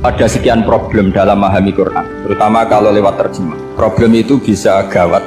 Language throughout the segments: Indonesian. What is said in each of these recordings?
Ada sekian problem dalam memahami Quran, terutama kalau lewat terjemah. Problem itu bisa gawat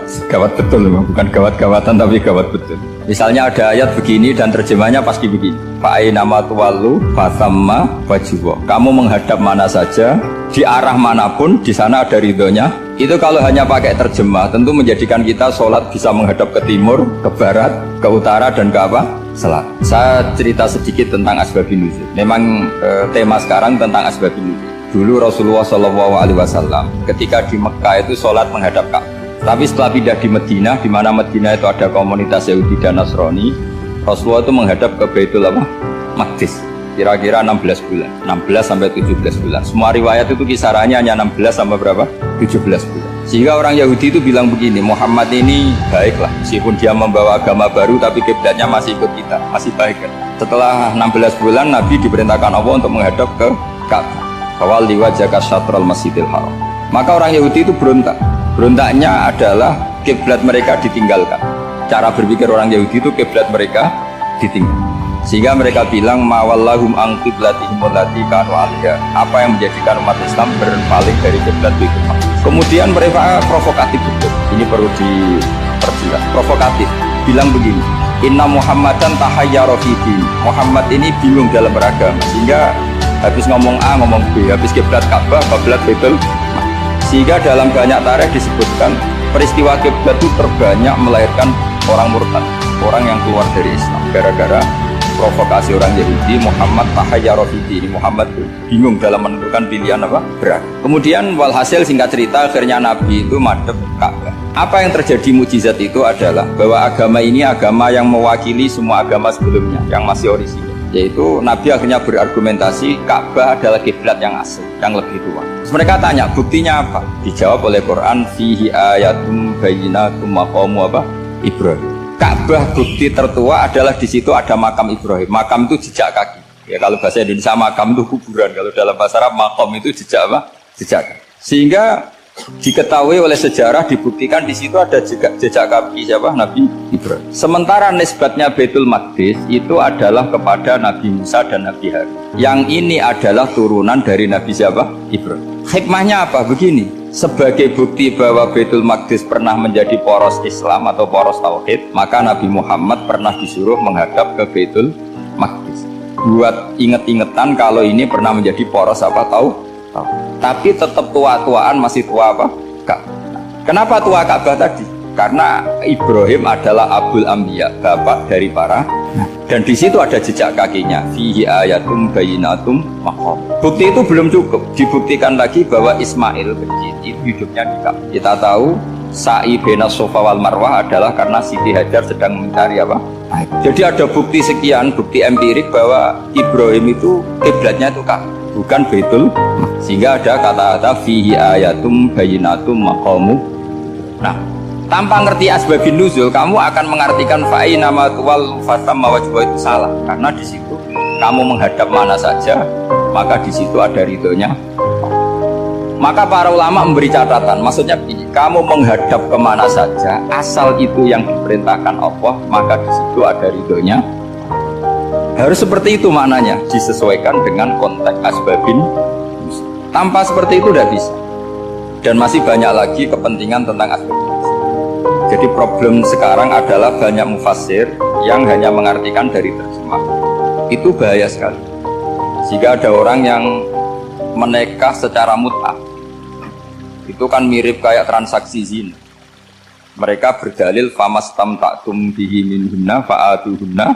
betul, bukan gawat-gawatan tapi gawat betul. Misalnya ada ayat begini dan terjemahnya pasti begini. Fa'ainama tuwallu fasamma wajhullah. Kamu menghadap mana saja, di arah manapun, di sana ada ridhonya. Itu kalau hanya pakai terjemah, tentu menjadikan kita sholat bisa menghadap ke timur, ke barat, ke utara, dan ke apa? Selatan. Saya cerita sedikit tentang asbabun nuzul. Memang tema sekarang tentang asbabun nuzul. Dulu Rasulullah SAW ketika di Mekah itu sholat menghadap Ka'bah. Tapi setelah pindah di Madinah, di mana Madinah itu ada komunitas Yahudi dan Nasrani, Rasulullah itu menghadap ke Baitul Maqdis. Kira-kira 16 bulan, 16 sampai 17 bulan. Semua riwayat itu kisarannya hanya 16 sampai berapa? 17 bulan. Sehingga orang Yahudi itu bilang begini, Muhammad ini baiklah, meskipun dia membawa agama baru, tapi kiblatnya masih ikut kita, masih baik kan? Setelah 16 bulan, Nabi diperintahkan Allah untuk menghadap ke Ka'bah. Awal liwajaka syatral masjidil haram. Maka orang Yahudi itu berontak. Berontaknya adalah kiblat mereka ditinggalkan. Cara berpikir orang Yahudi itu kiblat mereka ditinggal. Sehingga mereka bilang mawallahum an qiblatihim allati kanu 'alaiha. Apa yang menjadikan umat Islam berpaling dari kiblat itu? Kemudian mereka provokatif betul. Ini perlu diperjelas. Provokatif. Bilang begini, Inna Muhammadan tahayyara fi din. Muhammad ini bingung dalam beragama. Sehingga habis ngomong A, ngomong B, habis kiblat Ka'bah, kiblat Baitul. Sehingga dalam banyak tarikh disebutkan peristiwa kiblat itu terbanyak melahirkan orang murtad, orang yang keluar dari Islam gara-gara provokasi orang Yahudi. Muhammad tahayyara fi din. Muhammad bingung dalam menentukan pilihan apa? Beragama. Kemudian walhasil singkat cerita akhirnya Nabi itu madhep Ka'bah. Apa yang terjadi mukjizat itu adalah bahwa agama ini agama yang mewakili semua agama sebelumnya yang masih orisinil. Yaitu Nabi akhirnya berargumentasi Ka'bah adalah kiblat yang asli, yang lebih tua. Terus mereka tanya, buktinya apa? Dijawab oleh Quran, fihi ayatum bayyinatum maqamu apa? Ibrahim. Ka'bah bukti tertua adalah di situ ada makam Ibrahim. Makam itu jejak kaki. Ya kalau bahasa Indonesia makam itu kuburan, kalau dalam bahasa Arab maqam itu jejak apa? Jejak kaki. Sehingga diketahui oleh sejarah, dibuktikan di situ ada jejak kaki siapa? Nabi Ibrahim. Sementara nisbatnya Baitul Maqdis itu adalah kepada Nabi Musa dan Nabi Harun. Yang ini adalah turunan dari Nabi siapa? Ibrahim. Hikmahnya apa? Begini, sebagai bukti bahwa Baitul Maqdis pernah menjadi poros Islam atau poros Tauhid, maka Nabi Muhammad pernah disuruh menghadap ke Baitul Maqdis. Buat inget-ingetan kalau ini pernah menjadi poros apa? Tapi tetap tua-tuaan masih tua apa? Ka'bah. Kenapa tua Ka'bah tadi? Karena Ibrahim adalah Abul Anbiya, bapak dari para. Dan di situ ada jejak kakinya. Fihi ayatum bayyinatum maqam. Bukti itu belum cukup. Dibuktikan lagi bahwa Ismail kecil itu hidupnya di Ka'bah. Kita tahu sa'i baina Safa wal Marwah adalah karena Siti Hajar sedang mencari apa? Jadi ada bukti sekian, bukti empirik bahwa Ibrahim itu kiblatnya itu Ka'bah, bukan Baitul. Sehingga ada kata-kata fihi ayatum bayyinatum maqamu. Nah, tanpa ngerti asbabun nuzul, kamu akan mengartikan fa'inama tuwal fasamma wajhullah itu salah. Karena di situ kamu menghadap mana saja, maka di situ ada ridhonya. Maka para ulama memberi catatan, maksudnya begini, kamu menghadap kemana saja, asal itu yang diperintahkan Allah, maka di situ ada ridhonya. Harus seperti itu maknanya, disesuaikan dengan konteks asbabun. Tanpa seperti itu tidak bisa. Dan masih banyak lagi kepentingan tentang asbab. Jadi problem sekarang adalah banyak mufassir yang hanya mengartikan dari terjemah. Itu bahaya sekali. Jika ada orang yang menikah secara mut'ah, itu kan mirip kayak transaksi zina. Mereka berdalil famastamta'tum bihi minhunna fa'atuhunna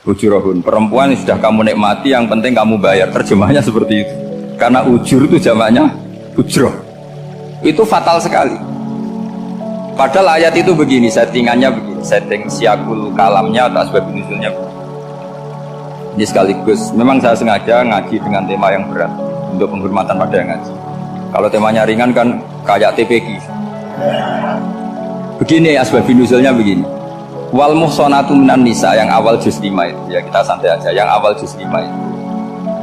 ujurahun. Perempuan yang sudah kamu nikmati, yang penting kamu bayar. Terjemahnya seperti itu. Karena ujur itu jamaknya ujroh. Itu fatal sekali. Padahal ayat itu begini, settingannya begini, setting siakul kalamnya atau asbabun nuzulnya begini. Ini sekaligus, memang saya sengaja ngaji dengan tema yang berat untuk penghormatan pada yang ngaji. Kalau temanya ringan kan kayak TPG. Begini asbabun nuzulnya begini. Wal muhsanatu minan nisa yang awal juz 5 itu, ya kita santai aja, yang awal juz 5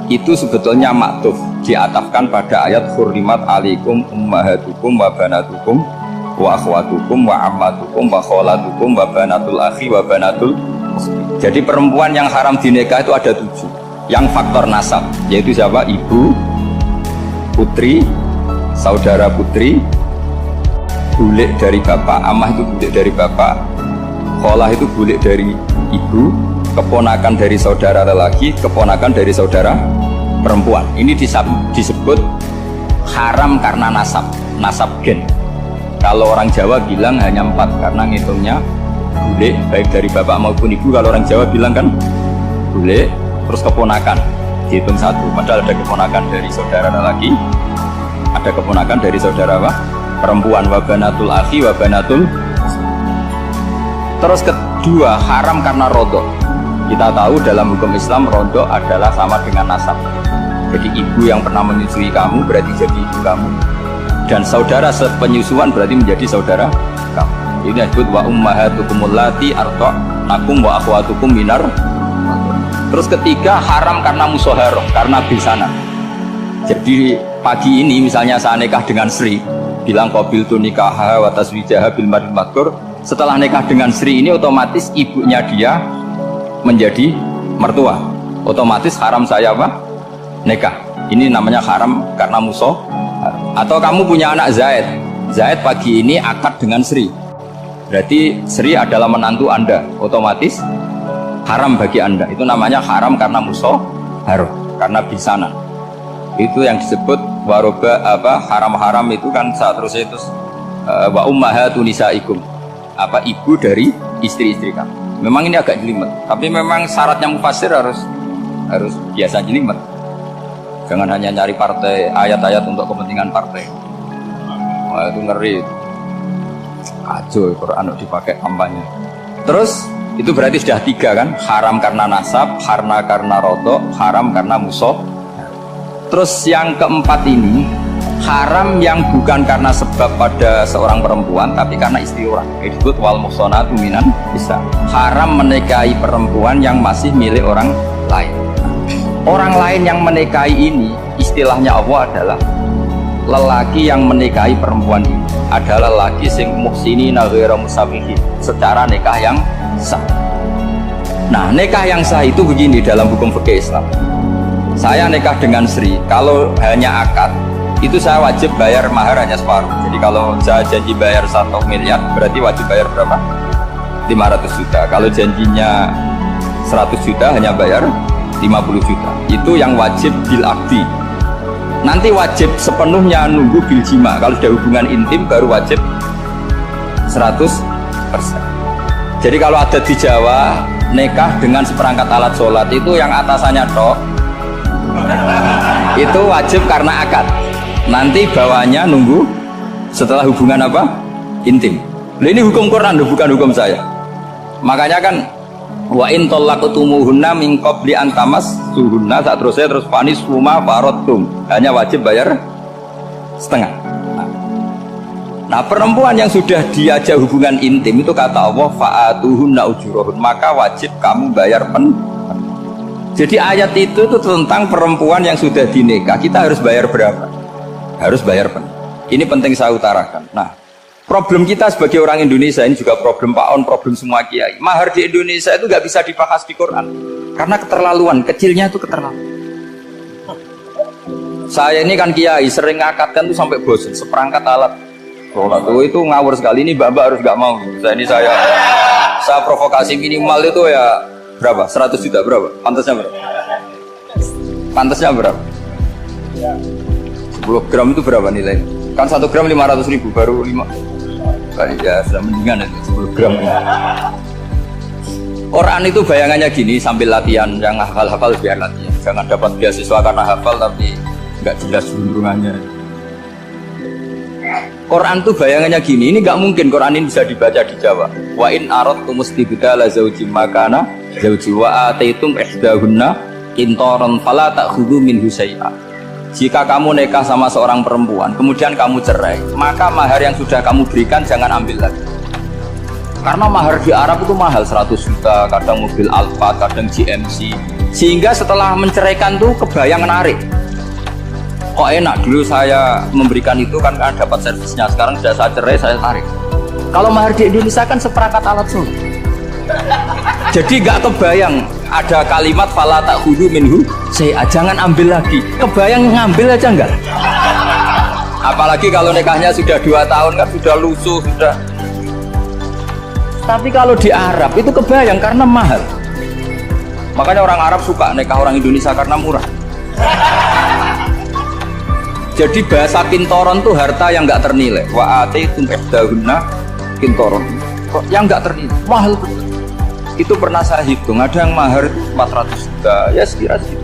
itu sebetulnya maktuf, diatafkan pada ayat hurrimat alaikum ummahatukum wa banatukum wa akhwatukum wa ammatukum wa kholatukum wa banatul akhi wa banatul. Jadi perempuan yang haram dinikah itu ada 7 yang faktor nasab, yaitu siapa? Ibu, putri, saudara putri, bulik dari bapak, amah itu bulik dari bapak, kholah itu bulik dari ibu, keponakan dari saudara lelaki, keponakan dari saudara perempuan. Ini disebut haram karena nasab gen. Kalau orang Jawa bilang hanya 4 karena ngitungnya bulik baik dari bapak maupun ibu. Kalau orang Jawa bilang kan bulik terus keponakan dihitung 1, padahal ada keponakan dari saudara lelaki, ada keponakan dari saudara apa? Perempuan, wabanatul akhi wabanatul. Terus kedua, haram karena rodok. Kita tahu dalam hukum Islam rodok adalah sama dengan nasab. Jadi ibu yang pernah menyusui kamu berarti jadi ibu kamu, dan saudara sepenyusuan berarti menjadi saudara kamu. Ini disebut wa ummahatukumul lati arda'nakum wa akhwatukum minar. Terus ketiga, haram karena musoharoh, karena besanan. Jadi pagi ini misalnya saya nikah dengan Sri, bilang qabil tu nikaha wa taswijaha bil maril madkur. Setelah nikah dengan Sri ini otomatis ibunya dia menjadi mertua. Otomatis haram saya apa? Nikah. Ini namanya haram karena musoh. Atau kamu punya anak Zaid. Zaid pagi ini akad dengan Sri. Berarti Sri adalah menantu Anda. Otomatis haram bagi Anda. Itu namanya haram karena musoh haram, karena bisanan. Itu yang disebut waroba apa haram-haram itu kan saat terus itu wa ummahatu nisaikum, apa ibu dari istri-istri kamu. Memang ini agak jelimet, tapi memang syaratnya mufassir harus biasa jelimet. Jangan hanya nyari partai ayat-ayat untuk kepentingan partai. Wah, itu ngeri. Ajo Quran dipakai kampanye. Terus itu berarti sudah 3 kan? Haram karena nasab, karena rodok, haram karena musoh. Terus yang keempat ini haram yang bukan karena sebab pada seorang perempuan tapi karena istri orang. Disebut wal muhsanatu minan nisa. Haram menikahi perempuan yang masih milik orang lain. Orang lain yang menikahi ini istilahnya Allah adalah lelaki yang menikahi perempuan ini adalah lelaki sing muhsinina ghairu musafihin, secara nikah yang sah. Nah, nikah yang sah itu begini dalam hukum fikih Islam. Saya nikah dengan Sri, kalau hanya akad itu saya wajib bayar mahar hanya separuh. Jadi kalau saya janji bayar 1 miliar berarti wajib bayar berapa? 500 juta. Kalau janjinya 100 juta hanya bayar 50 juta. Itu yang wajib bil akdi. Nanti wajib sepenuhnya nunggu bil jima. Kalau sudah hubungan intim baru wajib 100%. Jadi kalau ada di Jawa nikah dengan seperangkat alat sholat itu yang atasannya tok itu wajib karena akad. Nanti bawahnya nunggu setelah hubungan apa? Intim. Nah, ini hukum Quran bukan hukum saya. Makanya kan wa in talaqtumuhunna min qabli an tamassuhunna, saat terus panis huma faradtum, hanya wajib bayar setengah. Nah, perempuan yang sudah diajak hubungan intim itu kata Allah fa'atuhunna ujurahun, maka wajib kamu bayar Jadi ayat itu tentang perempuan yang sudah dinikah, kita harus bayar berapa? Harus bayar penuh. Ini penting saya utarakan. Nah, problem kita sebagai orang Indonesia ini juga problem Pak On, problem semua kiai. Mahar di Indonesia itu nggak bisa dibahas di Quran karena keterlaluan, kecilnya itu keterlaluan. Saya ini kan kiai, sering ngakatkan tuh sampai bosan, seperangkat alat sholat itu ngawur sekali. Ini mbak-mbak harus nggak mau. Saya provokasi minimal itu ya berapa? 100 juta berapa? Pantasnya berapa? Pantasnya berapa? 10 gram itu berapa nilai? Kan 1 gram 500.000 baru 5. Ya sudah mendingan itu 10 gram. Quran itu bayangannya gini sambil latihan, yang hafal-hafal biar latihan. Jangan dapat beasiswa karena hafal tapi nggak jelas hubungannya. Quran tuh bayangannya gini, ini nggak mungkin Quran ini bisa dibaca di Jawa. Wa in aradtum istibdala zaujin makana zauji wa ataitum ihdahunna qintaran fala ta'khudhu minhu syai'a. Jika kamu nikah sama seorang perempuan kemudian kamu cerai, maka mahar yang sudah kamu berikan jangan ambil lagi. Karena mahar di Arab itu mahal, 100 juta, kadang mobil Alphard, kadang GMC. Sehingga setelah menceraikan tuh kebayang menarik. Kok enak, dulu saya memberikan itu kan dapat servisnya, sekarang sudah saya cerai, saya tarik. Kalau mahar di Indonesia kan seperangkat alat sholat. Jadi gak kebayang ada kalimat fala ta'khudhu minhu syai'a, jangan ambil lagi. Kebayang ngambil aja enggak? Apalagi kalau nikahnya sudah 2 tahun kan sudah lusuh sudah. Tapi kalau di Arab itu kebayang karena mahal. Makanya orang Arab suka nikah orang Indonesia karena murah. Jadi bahasa kintoron tuh harta yang nggak ternilai. Wa ataitum ihdahunna kintoron. Yang nggak ternilai, mahal betul. Itu pernah saya hitung, ada yang mahar itu 400 juta, ya sekira segitu.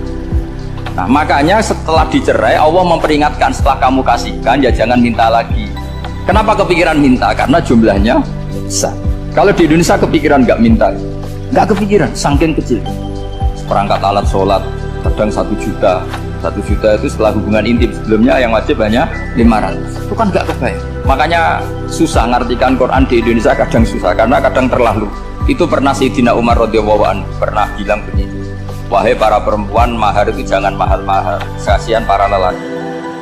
Nah makanya setelah dicerai Allah memperingatkan setelah kamu kasihkan ya jangan minta lagi. Kenapa kepikiran minta? Karena jumlahnya besar. Kalau di Indonesia kepikiran nggak minta, nggak kepikiran, saking kecil. Perangkat alat sholat kadang 1 juta. 1 juta itu setelah hubungan intim, sebelumnya yang wajib hanya 500. Itu kan nggak kebayang. Makanya susah ngartikan Quran di Indonesia, kadang susah karena kadang terlalu. Itu pernah Sayyidina Umar radhiyallahu anhu pernah bilang begini, wahai para perempuan, mahar itu jangan mahal-mahal, kasihan para lelaki.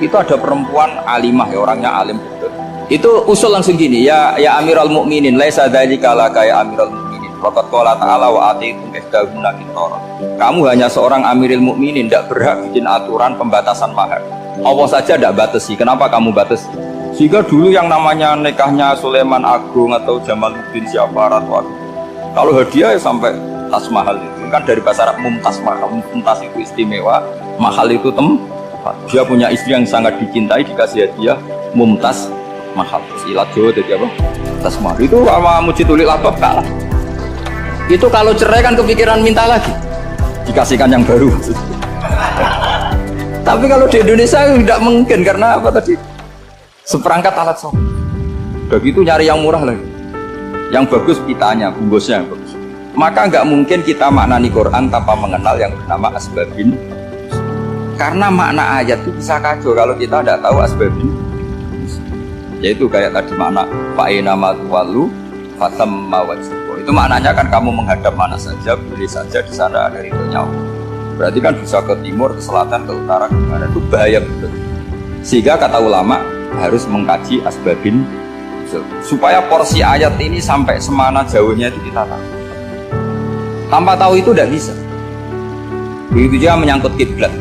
Itu ada perempuan alimah, ya orangnya alim betul. Itu usul langsung gini, ya Amirul Mukminin, laisa dzalika laka ya Amirul Mukminin. Faqad qala ta'ala wa atiitum ihdahunna qintaran. Kamu hanya seorang Amirul Mukminin, tidak berhak bikin aturan pembatasan mahar. Allah saja tidak batasi, kenapa kamu batasi? Sehingga dulu yang namanya nikahnya Sulaiman Agung atau Jamaluddin siapa atau kalau hadiah ya sampai tas mahal itu kan dari bahasa Arab mumtaz mahal. Mumtaz itu istimewa, mahal itu tempat. Dia punya istri yang sangat dicintai, dikasih hadiah mumtaz mahal. Silat Jawa jadi apa? Tas mahal itu sama Mujitulil Labab kalah. Itu kalau cerai kan kepikiran minta lagi, dikasihkan yang baru. Tapi kalau di Indonesia tidak mungkin karena apa tadi? Seperangkat alat sholat. Begitu nyari yang murah lagi. Yang bagus pitanya, bungkusnya yang bagus. Maka nggak mungkin kita maknani Quran tanpa mengenal yang bernama asbabin. Karena makna ayat itu bisa kacau kalau kita tidak tahu asbabin. Yaitu kayak tadi makna fa'ina matuwalu fatamma wajibah. Itu maknanya kan kamu menghadap mana saja, boleh saja di sana ada ridhonya Allah. Berarti kan bisa ke timur, ke selatan, ke utara, ke mana itu bahaya betul. Sehingga kata ulama harus mengkaji asbabin supaya porsi ayat ini sampai semana jauhnya itu kita tahu. Tanpa tahu itu tidak bisa. Begitu juga menyangkut kiblat.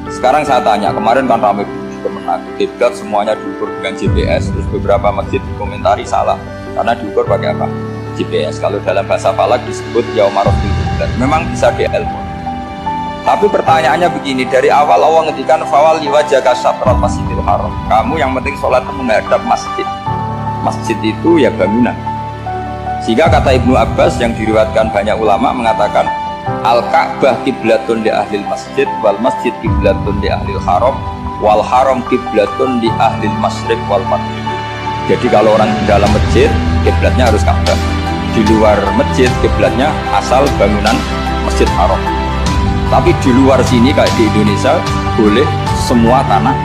Sekarang saya tanya, kemarin kan ramai Kemenak, kiblat semuanya diukur dengan GPS, terus beberapa masjid komentari salah karena diukur pakai apa? GPS. Kalau dalam bahasa Palak disebut yaumarofil kiblat. Memang bisa diilmu. Tapi pertanyaannya begini, dari awal Allah ngedikan fawal liwajaka syatral masjidil haram. Kamu yang penting sholat itu menghadap masjid. Masjid itu ya bangunan. Sehingga kata Ibnu Abbas yang diriwayatkan banyak ulama mengatakan Al-Ka'bah kiblatun li ahlil masjid wal masjid kiblatun li ahlil haram wal haram kiblatun li ahlil masyriq wal maghrib. Jadi kalau orang di dalam masjid kiblatnya harus Ka'bah. Di luar masjid kiblatnya asal bangunan Masjid Haram. Tapi di luar sini kayak di Indonesia boleh semua tanah.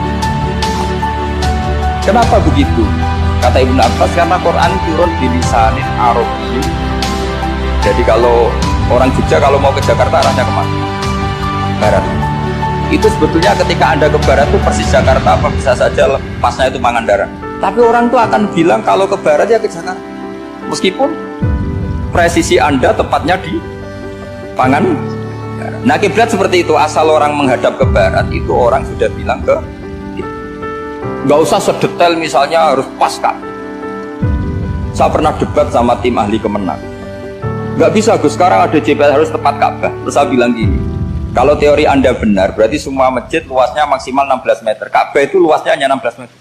Kenapa begitu? Kata Ibnu Abbas karena Quran turun di lisanin Arabiyyin. Jadi kalau orang Jogja kalau mau ke Jakarta arahnya kemana? Barat. Itu sebetulnya ketika Anda ke barat itu persis Jakarta apa bisa saja pasnya itu Pangandaran. Tapi orang tuh akan bilang kalau ke barat ya ke Jakarta. Meskipun presisi Anda tepatnya di Pangandaran. Nah kiblat seperti itu, asal orang menghadap ke barat itu orang sudah bilang ke nggak usah sedetail misalnya harus pas kan. Saya pernah debat sama tim ahli Kemenak. Nggak bisa Gus, sekarang ada GPS harus tepat Ka'bah. Terus saya bilang gini, kalau teori Anda benar, berarti semua masjid luasnya maksimal 16 meter. Ka'bah itu luasnya hanya 16 meter.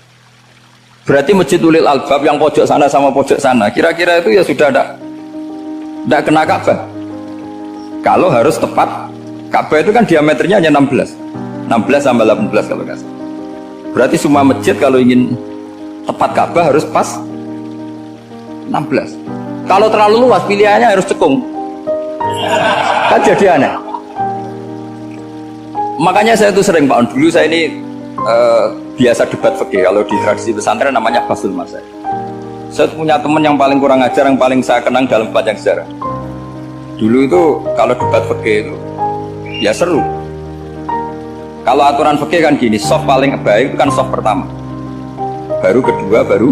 Berarti Masjid Ulil Albab yang pojok sana sama pojok sana, kira-kira itu ya sudah tidak kena Ka'bah. Kalau harus tepat, Ka'bah itu kan diameternya hanya 16 sampai 18 kalau nggak salah. Berarti semua masjid kalau ingin tepat Ka'bah harus pas 16. Kalau terlalu luas pilihannya harus cekung. Kan jadi aneh. Makanya saya itu sering Pak On, dulu saya ini biasa debat fikih. Kalau di tradisi pesantren namanya Fasul Masail. Saya punya teman yang paling kurang ajar, yang paling saya kenang dalam panjang sejarah. Dulu itu kalau debat fikih itu ya seru. Kalau aturan fikih kan gini, soft paling baik itu kan soft pertama, baru kedua, baru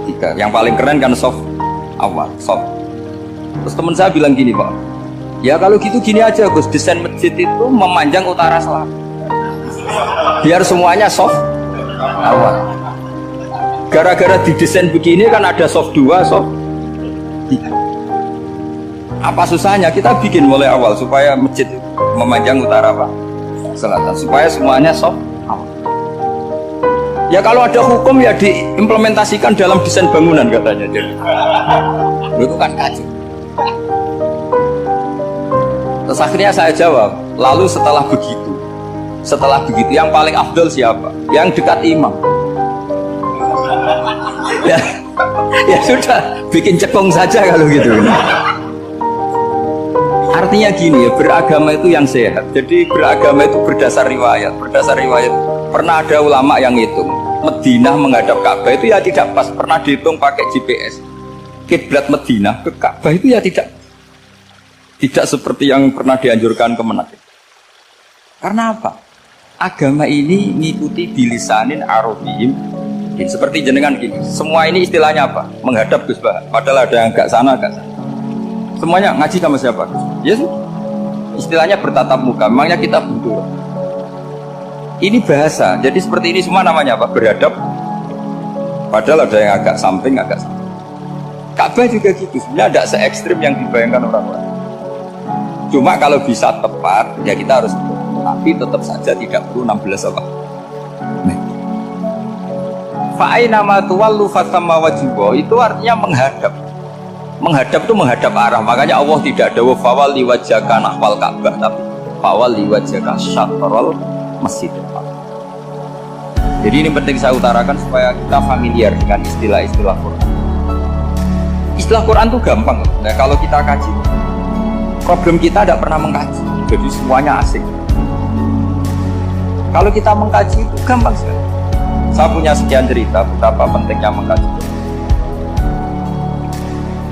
tiga. Yang paling keren kan soft awal, soft. Terus teman saya bilang gini Pak, ya kalau gitu gini aja Gus, desain masjid itu memanjang utara selatan, biar semuanya soft awal. Gara-gara didesain begini kan ada soft 2, soft 3. Apa susahnya kita bikin mulai awal supaya masjid memanjang utara Pak selatan, supaya semuanya soft awal. Ya kalau ada hukum ya diimplementasikan dalam desain bangunan katanya. Itu kan kacau. Terus akhirnya saya jawab, lalu setelah begitu yang paling afdol siapa? Yang dekat imam. Ya sudah, bikin cekung saja kalau gitu. Artinya gini ya, beragama itu yang sehat. Jadi beragama itu berdasar riwayat. Pernah ada ulama yang hitung Madinah menghadap Ka'bah itu ya tidak pas. Pernah dihitung pakai GPS. Kiblat Madinah ke Ka'bah itu ya tidak seperti yang pernah dianjurkan Kemenak. Karena apa? Agama ini ngikuti bilisanin arabiyyin. Seperti jenengan gini, semua ini istilahnya apa? Menghadap Gus Bah. Padahal ada yang agak sana. Semuanya ngaji sama siapa? Yes. Istilahnya bertatap muka. Memangnya kita butuh. Ini bahasa. Jadi seperti ini semua namanya apa? Berhadap. Padahal ada yang agak samping. Ka'bah juga gitu. Sebenarnya tidak se-ekstrim yang dibayangkan orang-orang. Cuma kalau bisa tepat, ya kita harus. Tapi tetap saja tidak perlu 16 apa. Fa'aina ma tuwallu fatamma wajhihi, itu artinya menghadap. Menghadap itu menghadap arah. Makanya Allah tidak ada fawalli wajhaka nahwal Ka'bah, tapi fawalli wajhaka syatrul Masjidil Haram. Jadi ini penting saya utarakan supaya kita familiar dengan istilah-istilah Quran. Istilah Quran itu gampang. Nah, kalau kita kaji, problem kita tidak pernah mengkaji. Jadi semuanya asing. Kalau kita mengkaji itu gampang sekali. Saya punya sekian cerita betapa pentingnya mengkaji.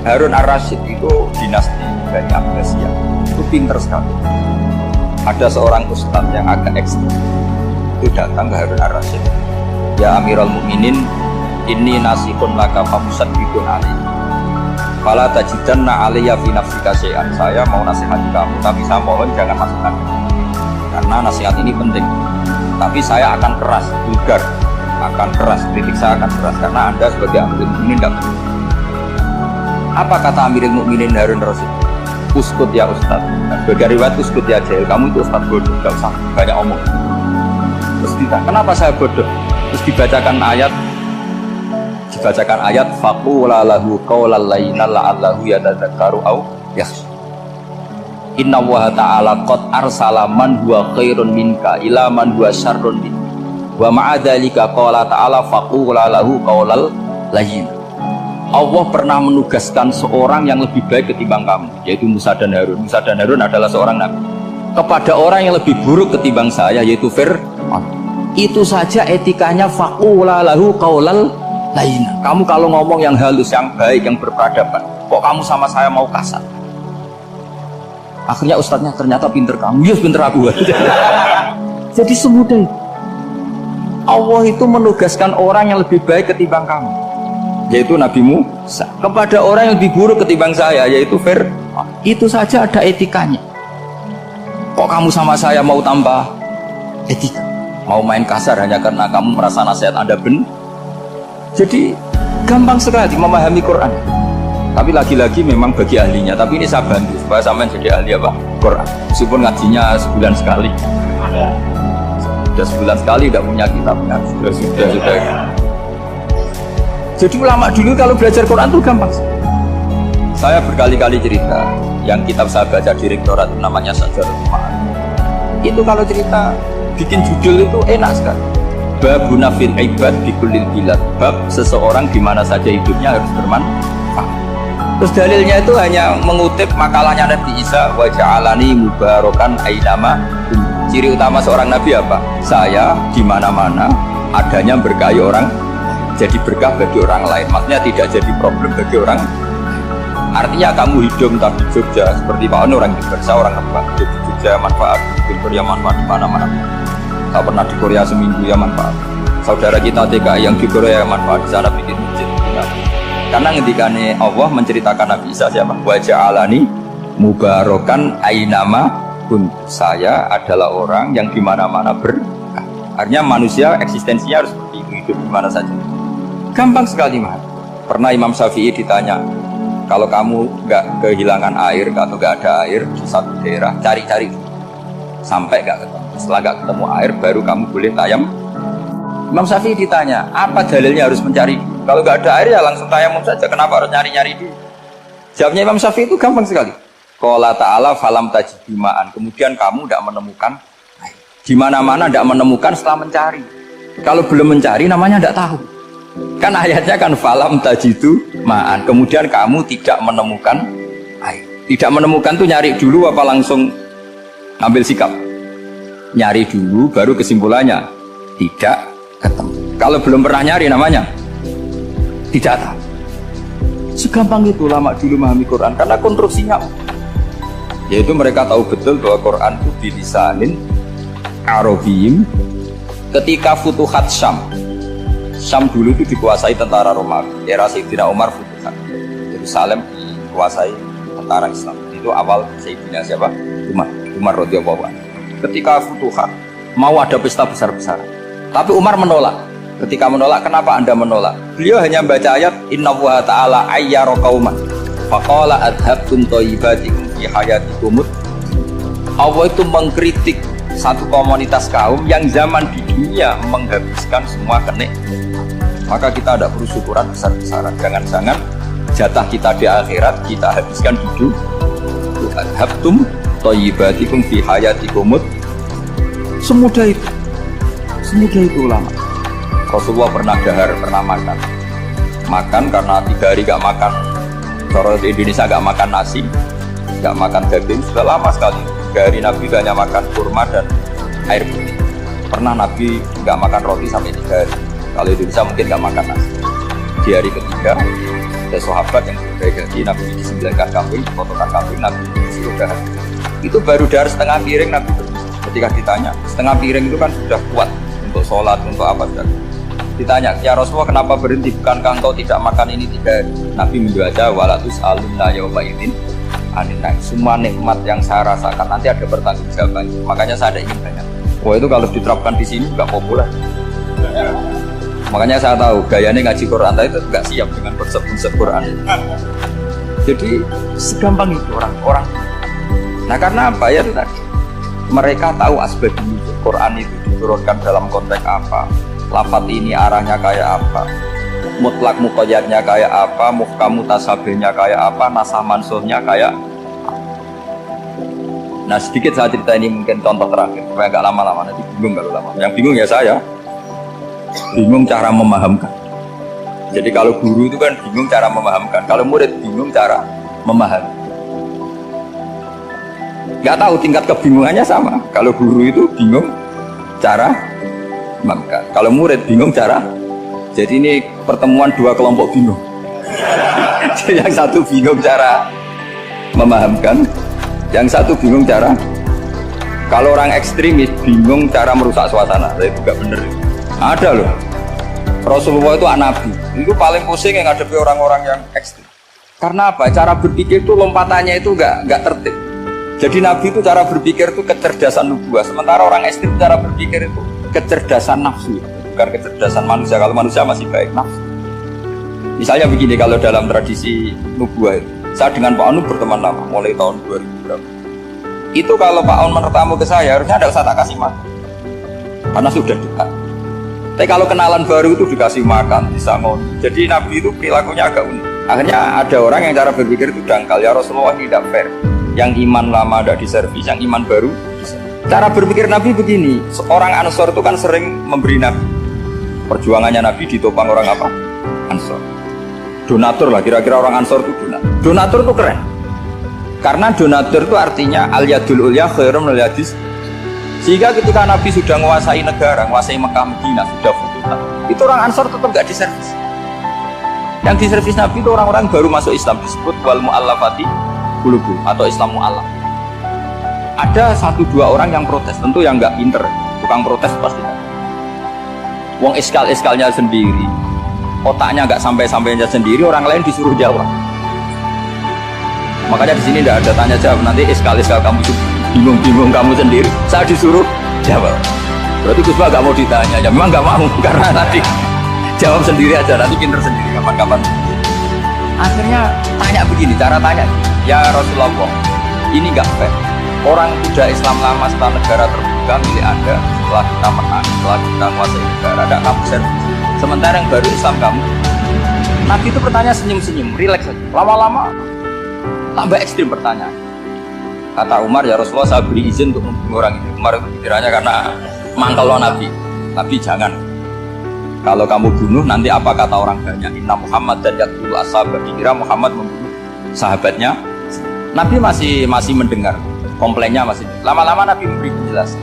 Harun ar-Rasyid itu dinasti Bani Abbasiyah, itu pinter sekali. Ada seorang ustadz yang agak ekstrim, itu datang ke Harun ar-Rasyid. Ya Amirul Mukminin, inni nasihun laka famusad bidun alih. Fala tajidanna aliyya fi nafsika syai'an. Saya mau nasihati kamu, tapi saya mohon jangan masukkan. Karena nasihat ini penting. Tapi saya akan keras, vulgar. Akan keras, kritik saya akan keras karena Anda sebagai Amirul Mukminin tidak benar. Apa kata Amirul Mukminin Harun ar-Rasyid? Uskut ya Ustaz. Sebagai riwayat uskut ya Jahil, kamu itu Ustaz bodoh, gak usah banyak omong. Terus ditanya, kenapa saya bodoh? Terus dibacakan ayat faqula lahu qawlan layyinan la'allahu yatadzakkaru aw yakhsha. Inna Allaha ta'ala qad arsala man huwa khairun minka ila man huwa syarrun minka. Wa ma'adzalika qala ta'ala faqula lahu qawlan layyinan. Allah pernah menugaskan seorang yang lebih baik ketimbang kamu, yaitu Musa dan Harun. Musa dan Harun adalah seorang nabi. Kepada orang yang lebih buruk ketimbang saya, yaitu Fir'aun. Itu saja etikanya faqula lahu qawlan layyinan. Kamu kalau ngomong yang halus, yang baik, yang berperadaban, kok kamu sama saya mau kasar? Akhirnya ustadznya ternyata pinter kamu. Yes, pinter aku. Jadi semudah itu. Allah itu menugaskan orang yang lebih baik ketimbang kamu, yaitu Nabi Musa, kepada orang yang lebih buruk ketimbang saya, yaitu Fir'aun. Itu saja ada etikanya. Kok kamu sama saya mau tambah etika? Mau main kasar hanya karena kamu merasa nasihat Anda benar? Jadi gampang sekali memahami Quran. Tapi lagi-lagi memang bagi ahlinya. Tapi ini saya bantu supaya sampean jadi ahli apa? Quran. Meskipun ngajinya sebulan sekali. Sudah sebulan sekali tidak punya kitabnya. Sudah. Jadi ulama dulu kalau belajar Quran itu gampang. Saya berkali-kali cerita, yang kitab saya baca di rektorat namanya Sajarul Ma'ad. Itu kalau cerita bikin judul itu enak sekali. Bab nafil ibad di kulil bilad. Bab seseorang di mana saja hidupnya harus bermanfaat. Terus dalilnya itu hanya mengutip makalahnya Nabi Isa, wa ja'alani mubarakan ainama. Ciri utama seorang nabi apa? Saya di mana-mana adanya berkahi orang, jadi berkah bagi orang lain. Maksudnya tidak jadi problem bagi orang. Artinya kamu hidup entah di Jogja seperti Pak Ono, orang di Jogja, orang Rembang, di Jogja manfaat, di Korea manfaat di mana-mana. Tak pernah di Korea seminggu ya manfaat. Saudara kita TKI yang di Korea manfaat di sana bikin masjid. Karena ngendikane Allah menceritakan Nabi Isa siapa? Wa ja'alani mubarakan ainama kun. Saya adalah orang yang di mana-mana berkah. Artinya manusia eksistensinya harus seperti itu. hidup di mana saja. Gampang sekali mah. Pernah Imam Syafi'i ditanya, kalau kamu nggak kehilangan air atau nggak ada air di satu daerah, cari-cari sampai nggak ketemu. Setelah nggak ketemu air, baru kamu boleh tayam. Imam Syafi'i ditanya, apa dalilnya harus mencari? Kalau nggak ada air ya langsung tayamum saja. Kenapa harus nyari-nyari dulu? Jawabnya Imam Syafi'i itu gampang sekali. Qala ta'ala falam tajidu ma'an. Kemudian kamu tidak menemukan air. Di mana-mana tidak menemukan setelah mencari. Kalau belum mencari namanya tidak tahu. Kan ayatnya kan falam tajidu ma'an. Kemudian kamu tidak menemukan air. Tidak menemukan tuh nyari dulu apa langsung ambil sikap? Nyari dulu baru kesimpulannya tidak ketemu. Kalau belum pernah nyari namanya tidak tahu. Segampang itu ulama dulu memahami Quran karena konstruksinya, yaitu mereka tahu betul bahwa Quran itu bilisanin Arabiyyin. Ketika Futuhat Syam dulu itu dikuasai tentara Romawi, era Sayyidina Umar Futuhat Yerusalem dikuasai tentara Islam. Itu awal Sayyidina siapa? Umar radhiyallahu anhu. Ketika Futuhat mau ada pesta besar-besaran, tapi Umar menolak. Ketika menolak, kenapa Anda menolak? Beliau hanya membaca ayat Innallaha ta'ala ayyara qauman faqala adhabtum thayyibatikum fi hayatikum. Allah itu mengkritik satu komunitas kaum yang zaman di dunia menghabiskan semua kenikmatan. Maka kita tidak perlu syukuran besar-besaran. Jangan-jangan jatah kita di akhirat kita habiskan di dunia. Adhabtum thayyibatikum fi hayatikum. Semudah itu ulama. Rasulullah pernah dahar, pernah makan karena 3 hari gak makan. Kalau di Indonesia gak makan nasi, gak makan daging, sudah lama sekali. 3 hari Nabi hanya makan kurma dan air putih. Pernah Nabi gak makan roti sampai 3 hari. Kalau Indonesia mungkin gak makan nasi. Di hari ketiga, ada sahabat yang berganti Nabi disembilankan kambing, dipotongkan kambing, Nabi disuruh dahar. Itu baru dahar setengah piring Nabi. Ketika ditanya, setengah piring itu kan sudah kuat untuk sholat, untuk apa saja. Ditanya, ya Rasulullah kenapa berhenti? Bukankah engkau tidak makan ini 3 hari? Nabi menjawab, walatus alunna yawma idzin anin naim. Semua nikmat yang saya rasakan nanti ada pertanggungjawaban. Makanya saya ada ingin banyak. Wah itu kalau diterapkan di sini nggak populer. Makanya saya tahu gayanya ngaji Quran tapi itu nggak siap dengan konsep-konsep Quran. Jadi segampang itu orang-orang. Nah karena apa ya itu tadi? Mereka tahu asbab ini. Quran itu diturunkan dalam konteks apa? Lafaz ini arahnya kayak apa, mutlak muqayyadnya kayak apa, muhkam mutasabihnya kayak apa, nasah mansuhnya kayak apa. Nah sedikit saya cerita ini mungkin contoh terakhir supaya gak lama-lama, nanti bingung kalau lama. Yang bingung ya saya bingung cara memahamkan. Jadi kalau guru itu kan bingung cara memahamkan, kalau murid bingung cara memahami. Gak tahu tingkat kebingungannya sama. Kalau guru itu bingung cara memahamkan. Kalau murid bingung cara. Jadi ini pertemuan 2 kelompok bingung. Yang satu bingung cara memahamkan, yang satu bingung cara. Kalau orang ekstremis bingung cara merusak suasana. Itu gak bener. Ada loh. Rasulullah itu nabi. Itu paling pusing yang ngadepi orang-orang yang ekstrim. Karena apa? Cara berpikir itu lompatannya itu gak tertib. Jadi nabi itu cara berpikir itu kecerdasan nubuah. Sementara orang ekstrim cara berpikir itu kecerdasan nafsu, bukan kecerdasan manusia. Kalau manusia masih baik nafsu. Misalnya begini, kalau dalam tradisi nubuah itu, saya dengan Pak Anu berteman lama, mulai tahun 2000 berapa. Itu kalau Pak Anu bertamu ke saya, harusnya tidak usah tak kasih makan, karena sudah dekat. Tapi kalau kenalan baru itu dikasih makan, disangoni. Jadi Nabi itu perilakunya agak unik. Akhirnya ada orang yang cara berpikir itu dangkal, ya Rasulullah ini tidak fair. Yang iman lama tidak diservis, yang iman baru. Cara berpikir Nabi begini, seorang Ansor itu kan sering memberi Nabi. Perjuangannya Nabi ditopang orang apa? Ansor. Donatur lah, kira-kira orang Ansor itu donatur. Donatur itu keren. Karena donatur itu artinya al-yadul ulya khairum minal yadis. Sehingga ketika Nabi sudah menguasai negara, menguasai Mekah Madinah, sudah futuhat, itu orang Ansor tetap gak diservis. Yang diservis Nabi itu orang-orang baru masuk Islam, disebut wal mu'allafati qulubuhum atau Islam mu'allaf. Ada 1-2 orang yang protes, tentu yang nggak pinter, tukang protes pasti. Wong iskal-iskalnya sendiri, otaknya nggak sampai-sampainya sendiri, orang lain disuruh jawab. Makanya di sini tidak ada tanya jawab, nanti iskal-iskal kamu bingung-bingung kamu sendiri, saya disuruh jawab. Berarti Gus Pak nggak mau ditanya, ya memang nggak mau karena tadi Jawab sendiri aja, nanti pinter sendiri kapan-kapan. Akhirnya tanya begini, cara tanya, ya Rasulullah, ini nggak fair. Orang udah Islam lama setelah negara terbuka milik Anda, setelah kita menang, setelah kita menguasai negara, ada kamu servis. Sementara yang baru Islam kamu. Nabi itu bertanya senyum-senyum, rileks saja. Lama-lama tambah ekstrim pertanyaan. Kata Umar, ya Rasulullah, saya beri izin untuk membunuh orang itu. Umar itu pikirannya karena mangkel Nabi. Nabi jangan. Kalau kamu bunuh, nanti apa kata orang banyak? Inna Muhammad dan Yatul Ashab. Dikira Muhammad membunuh sahabatnya. Nabi masih mendengar. Komplainnya masih. Lama-lama Nabi memberi penjelasan.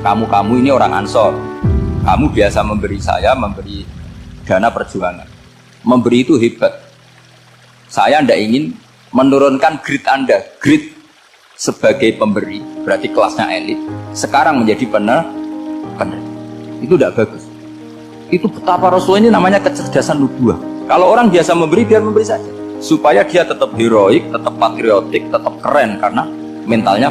Kamu ini orang Ansor. Kamu biasa memberi saya, memberi dana perjuangan. Memberi itu hebat. Saya tidak ingin menurunkan grade Anda. Grade sebagai pemberi, berarti kelasnya elit. Sekarang menjadi penerima. Itu tidak bagus. Itu betapa Rasul ini namanya kecerdasan nubuah. Kalau orang biasa memberi, biar memberi saja. Supaya dia tetap heroik, tetap patriotik, tetap keren. Karena mentalnya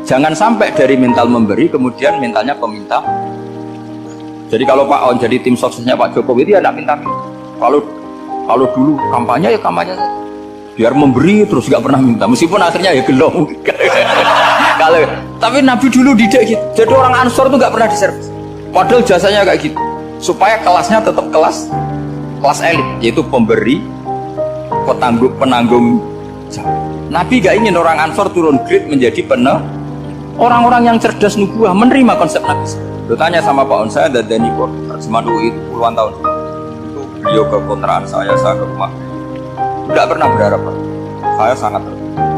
jangan sampai dari mental memberi, kemudian mentalnya peminta. Jadi kalau Pak On jadi tim suksesnya Pak Jokowi, dia tidak minta-minta. Kalau dulu kampanye, ya kampanye saja. Biar memberi terus gak pernah minta. Meskipun akhirnya ya gelong. Tapi Nabi dulu tidak gitu. Jadi orang Ansor itu gak pernah diservis. Padahal jasanya kayak gitu, supaya kelasnya tetap kelas elit, yaitu pemberi, penanggung. Nabi gak ingin orang Ansor turun grade menjadi orang-orang yang cerdas nubuah, menerima konsep Nabi. Lu tanya sama Pak On, saya dan Niko terjemahan itu puluhan tahun. Itu beliau ke kontrakan saya ke rumah. Tidak pernah berharap. Saya sangat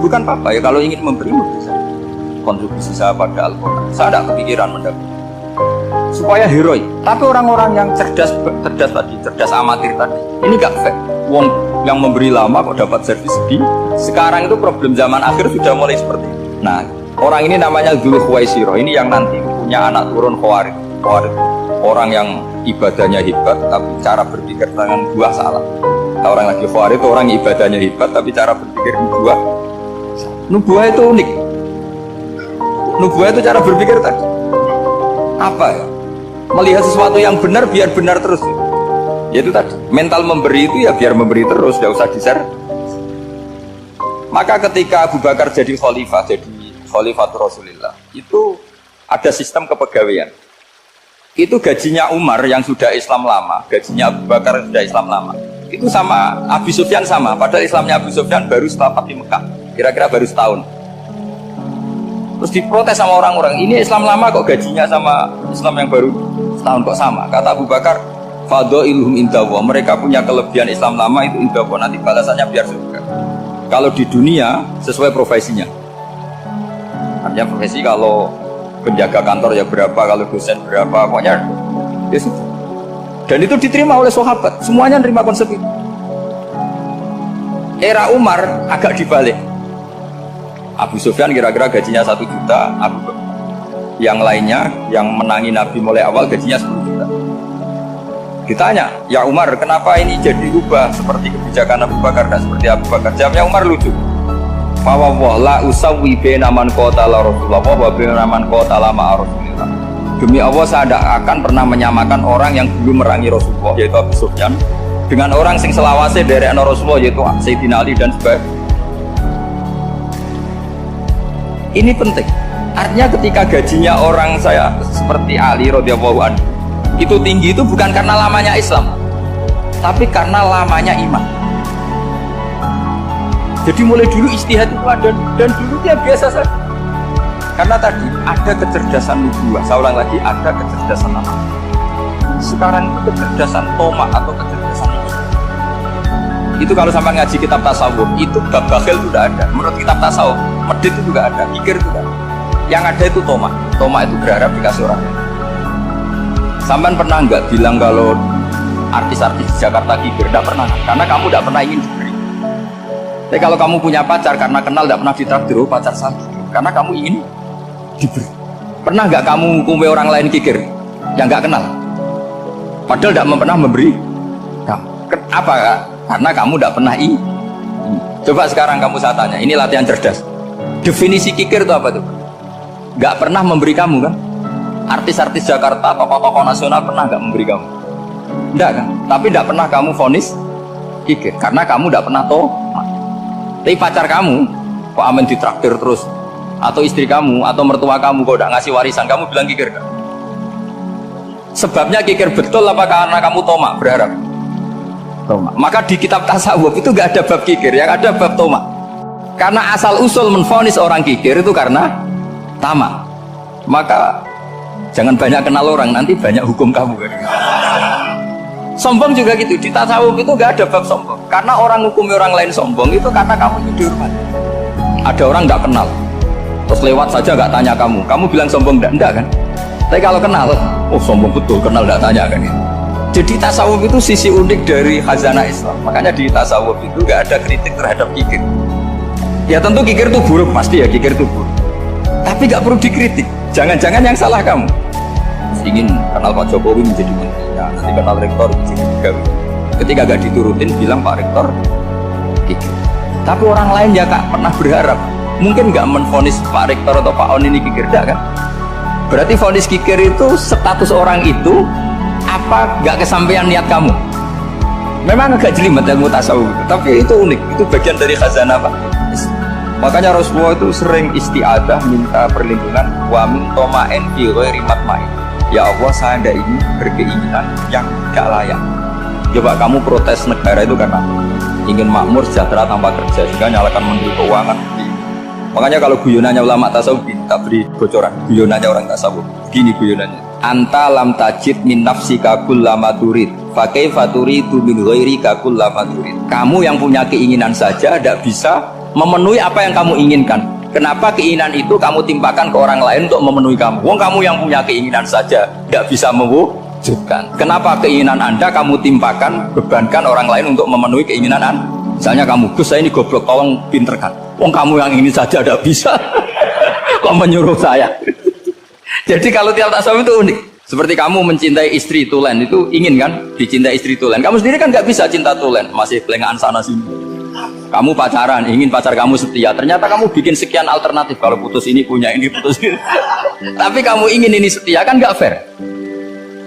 bukan apa-apa ya, kalau ingin memberi bisa. Kontribusi saya pada Al-Quran, saya tidak kepikiran mendapat. Supaya heroik. Tapi orang-orang yang cerdas amatir tadi, ini gak fair. Wong yang memberi lama kok dapat servis sedih. Sekarang itu problem zaman akhir sudah mulai seperti itu. Nah, orang ini namanya Dzul Khuwaisirah. Ini yang nanti punya anak turun Khawarij. Orang yang ibadahnya hebat, tapi cara berpikir dengan buah salah. Nah, orang lagi Khawarij itu orang ibadahnya hebat, tapi cara berpikir buah. Nubuah itu unik. Nubuah itu cara berpikir tadi. Apa ya? Melihat sesuatu yang benar biar benar terus. Yaitu tadi, mental memberi itu ya biar memberi terus, tidak usah di-share. Maka ketika Abu Bakar jadi Khalifatul Rasulillah, itu ada sistem kepegawaian. Itu gajinya Umar yang sudah Islam lama, gajinya Abu Bakar yang sudah Islam lama. Itu sama Abu Sufyan sama, padahal Islamnya Abu Sufyan baru setelah Fatih Mekah, kira-kira baru setahun. Terus diprotes sama orang-orang, ini Islam lama kok gajinya sama Islam yang baru setahun kok sama. Kata Abu Bakar, fadhailuhum indallah, mereka punya kelebihan Islam lama itu indallah, nanti balasannya biar surga. Kalau di dunia sesuai profesinya. Artinya profesi, kalau penjaga kantor ya berapa, kalau dosen berapa, pokoknya ya sudah. Dan itu diterima oleh sahabat, semuanya nerima konsep itu. Era Umar agak dibalik. Abu Sufyan kira-kira gajinya 1 juta, yang lainnya yang menangi Nabi mulai awal gajinya 10 juta. Ditanya, ya Umar, kenapa ini jadi ubah seperti kebijakan Abu Bakar dan seperti Abu Bakar? Jawabnya Umar lucu. Fawwah la usawwi baina man qatala Rasulullah wa baina man qatala ma'a Rasulillah. Demi Allah, saya tidak akan pernah menyamakan orang yang dulu merangi Rasulullah, yaitu Abu Sufyan, dengan orang sing selawase dari Rasulullah, yaitu Sayyidina Ali dan sebagainya. Ini penting. Artinya ketika gajinya orang saya seperti Ali radhiyallahu anhu itu tinggi, itu bukan karena lamanya Islam, tapi karena lamanya iman. Jadi mulai dulu ijtihad itu ada, dan dulu dia biasa saja. Karena tadi ada kecerdasan nubuah. Saya ulang lagi, ada kecerdasan apa? Sekarang itu kecerdasan tomak atau kecerdasan nubuah. Itu kalau sampai ngaji kitab tasawuf, itu bab bakhil itu tidak ada. Menurut kitab tasawuf, medit itu juga ada, pikir itu tidak ada. Yang ada itu tomak. Tomak itu berharap dikasih orang lain. Sampai pernah nggak bilang kalau artis-artis di Jakarta kibir? Tidak pernah, karena kamu tidak pernah ingin diberi. Tapi kalau kamu punya pacar karena kenal tidak pernah ditraktir, oh pacar saya, karena kamu ingin diberi. Pernah nggak kamu kumpe orang lain kikir yang nggak kenal? Padahal tidak pernah memberi kamu. Apa? Karena kamu tidak pernah ingin. Coba sekarang kamu saya tanya, ini latihan cerdas. Definisi kikir itu apa tuh? Nggak pernah memberi kamu kan? Artis-artis Jakarta, tokoh-tokoh nasional pernah nggak memberi kamu? Enggak kan? Tapi tidak pernah kamu vonis kikir karena kamu tidak pernah tomat. Tapi pacar kamu kok amen ditraktir terus, atau istri kamu atau mertua kamu kok tidak ngasih warisan, kamu bilang kikir kan? Sebabnya kikir betul apa karena kamu tomak berharap? Tomak. Maka di kitab tasawuf itu nggak ada bab kikir, yang ada bab tomak. Karena asal usul menvonis orang kikir itu karena tamak. Maka jangan banyak kenal orang, nanti banyak hukum kamu. Sombong juga gitu, di tasawuf itu nggak ada bab sombong. Karena orang hukumi orang lain sombong itu karena kamu itu dihormati. Ada orang nggak kenal, terus lewat saja nggak tanya kamu bilang sombong enggak kan? Tapi kalau kenal, oh sombong betul, kenal nggak tanya kan gitu. Jadi tasawuf itu sisi unik dari khazanah Islam. Makanya di tasawuf itu nggak ada kritik terhadap kikir. Ya tentu kikir itu buruk, pasti ya kikir itu buruk. Tapi nggak perlu dikritik. Jangan-jangan yang salah kamu. Ingin kenal Pak Jokowi menjadi menteri, ya, nanti kenal rektor menjadi pegawai. Ketika gak diturutin, bilang Pak Rektor kikir. Tapi orang lain ya kak pernah berharap, mungkin gak menvonis Pak Rektor atau Pak On ini kikir, gak kan? Berarti vonis kikir itu status orang itu apa gak kesampaian niat kamu? Memang agak jelimet ilmu tasawuf itu, tapi itu unik, itu bagian dari khazanah Pak. Makanya Rasulullah itu sering isti'adah, minta perlindungan, wa min toma'en fi ghairi matma'in. Ya Allah, saya tidak ini berkeinginan yang tidak layak. Coba kamu protes negara itu karena ingin makmur sejahtera tanpa kerja, sehingga nyalakan menteri keuangan. Makanya kalau guyonannya ulama tasawuf, tak beri bocoran. Guyonannya orang tasawuf, gini guyonannya. Anta lam tajid min nafsika kullama turid, fa kaifa turidu min ghairika kullama turid. Kamu yang punya keinginan saja tidak bisa memenuhi apa yang kamu inginkan. Kenapa keinginan itu kamu timpakan ke orang lain untuk memenuhi kamu? Wong kamu yang punya keinginan saja tidak bisa mewujudkan. Kenapa keinginan Anda kamu timpakan, bebankan orang lain untuk memenuhi keinginan Anda? Misalnya kamu, Gus saya ini goblok, tolong pinterkan. Wong kamu yang ini saja tidak bisa, kok menyuruh saya? Jadi kalau tiap tasawuf itu unik. Seperti kamu mencintai istri tulen, itu ingin kan dicintai istri tulen. Kamu sendiri kan nggak bisa cinta tulen, masih pelengahan sana sini. Kamu pacaran, ingin pacar kamu setia, ternyata kamu bikin sekian alternatif. Kalau putus ini punya ini, putus ini. Tapi kamu ingin ini setia, kan gak fair.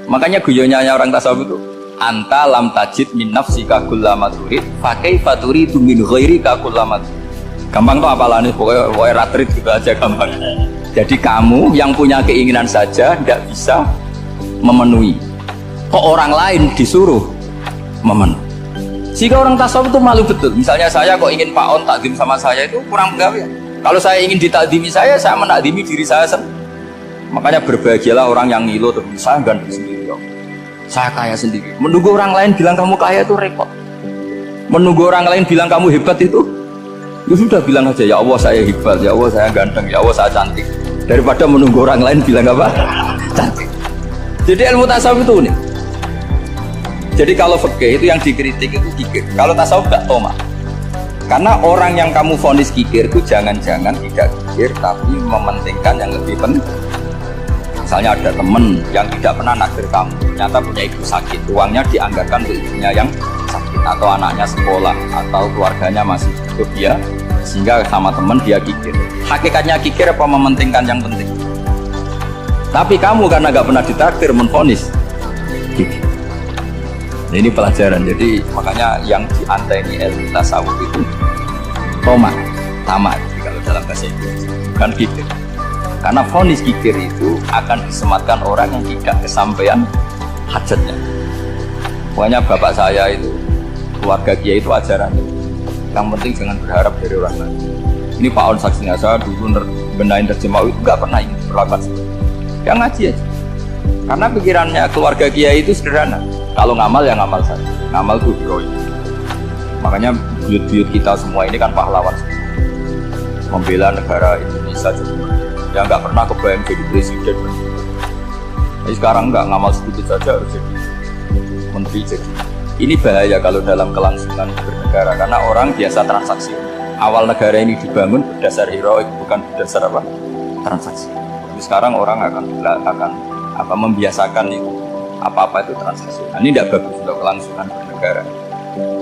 Makanya guyonanya orang tasawuf itu, anta lam tajid min nafsika kullama turid, fa kaifa turidu min ghairika kullama turid. Gampang tuh apalah nih, pokoknya ratrit gitu aja gampang. Jadi kamu yang punya keinginan saja tidak bisa memenuhi. Kok orang lain disuruh memenuhi? Jika orang tasawuf itu malu betul. Misalnya saya kok ingin Pak On takdim sama saya, itu kurang pegawai. Kalau saya ingin ditakdimi saya menakdimi diri saya sendiri. Makanya berbahagialah orang yang ngilu terus, saya ganteng sendiri, ya. Saya kaya sendiri. Menunggu orang lain bilang kamu kaya itu repot. Menunggu orang lain bilang kamu hebat itu, ya sudah bilang aja, ya Allah saya hebat, ya Allah saya ganteng, ya Allah saya cantik. Daripada menunggu orang lain bilang apa? Cantik. Jadi ilmu tasawuf itu unik. Jadi kalau fikih itu yang dikritik itu kikir. Kalau tasawuf gak toma. Karena orang yang kamu vonis kikir itu jangan-jangan tidak kikir, tapi mementingkan yang lebih penting. Misalnya ada teman yang tidak pernah naksir kamu, ternyata punya ibu sakit, uangnya dianggarkan untuk ibunya yang sakit, atau anaknya sekolah, atau keluarganya masih hidup dia, sehingga sama teman dia kikir. Hakikatnya kikir apa mementingkan yang penting? Tapi kamu karena gak pernah ditakdir menvonis kikir. Nah, ini pelajaran. Jadi makanya yang dianteni ilmu tasawuf itu toma, tamat kalau dalam bahasa Inggris, bukan kikir. Karena vonis kikir itu akan disematkan orang yang tidak kesampaian hajatnya. Pokoknya bapak saya itu, keluarga dia itu ajarannya, yang penting jangan berharap dari orang lain. Ini Pak On saksinya, saya dulu benahin terjemah itu nggak pernah ingin berlakukan seperti itu. Yang ngaji aja. Karena pikirannya keluarga Kiai itu sederhana. Kalau ngamal ya ngamal saja. Ngamal itu heroik. Makanya buyut-buyut kita semua ini kan pahlawan. Membela negara Indonesia juga. Yang nggak pernah kebayang jadi presiden. Jadi sekarang nggak ngamal sedikit saja harus jadi menteri jadi. Ini bahaya kalau dalam kelangsungan bernegara. Karena orang biasa transaksi. Awal negara ini dibangun berdasar heroik, bukan berdasar apa? Transaksi. Tapi sekarang orang akan membiasakan itu. Apa-apa itu transaksi. Nah, ini tidak bagus untuk kelangsungan bernegara,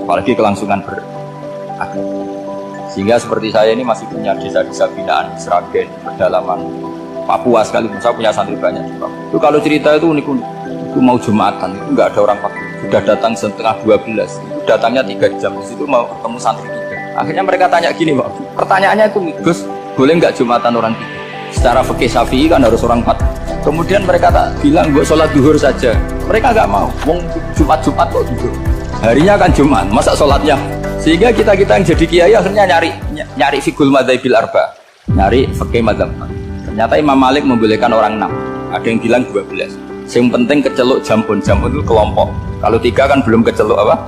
apalagi kelangsungan beragama. Sehingga seperti saya ini masih punya desa-desa binaan di Sragen, pedalaman Papua sekali. Saya punya santri banyak di Papua. Itu kalau cerita itu unik-unik. Itu mau Jumatan, itu nggak ada orang Papua. sudah datang setengah 12, itu datangnya 3 jam, di situ mau ketemu santri 3. Akhirnya mereka tanya gini, Pak, pertanyaannya itu, Gus, boleh nggak Jumatan orang 3? Secara fikih Syafi'i kan harus orang 4. Kemudian mereka tak bilang, gue sholat duhur saja. Mereka nggak mau, wong Jumat-Jumat kok duhur. Harinya kan Jumat, masa sholatnya? Sehingga kita yang jadi kiai akhirnya nyari fikul madzhabil arba, nyari fikih madzhab. Ternyata Imam Malik membolehkan orang 6, ada yang bilang 12. Yang penting keceluk jampun itu kelompok. Kalau 3 kan belum keceluk apa?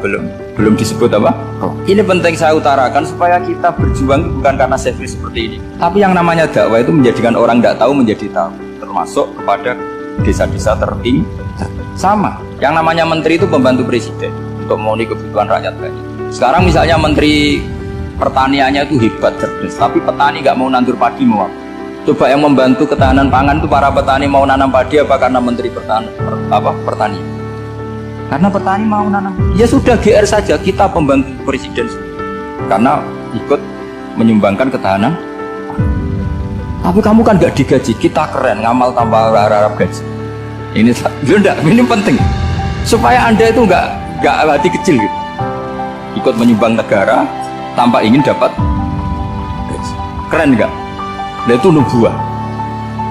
Belum disebut apa? Oh. Ini penting saya utarakan supaya kita berjuang itu bukan karena selfish seperti ini. Tapi yang namanya dakwah itu menjadikan orang tidak tahu menjadi tahu. Termasuk kepada desa-desa tertinggi. Sama. Yang namanya menteri itu pembantu presiden untuk memenuhi kebutuhan rakyat banyak. Sekarang misalnya menteri pertaniannya itu hebat, cerdas, tapi petani nggak mau nandur padi mau apa? Coba yang membantu ketahanan pangan itu para petani mau nanam padi apa karena menteri pertanian? Karena petani mau nanam. Ya sudah GR saja, kita pembantu presiden. Karena ikut menyumbangkan ketahanan. Tapi kamu kan nggak digaji, kita keren, ngamal tambah harap gaji. Ini ini penting supaya Anda itu nggak hati kecil gitu. Ikut menyumbang negara tanpa ingin dapat gaji. Keren nggak? Nah itu nubuah.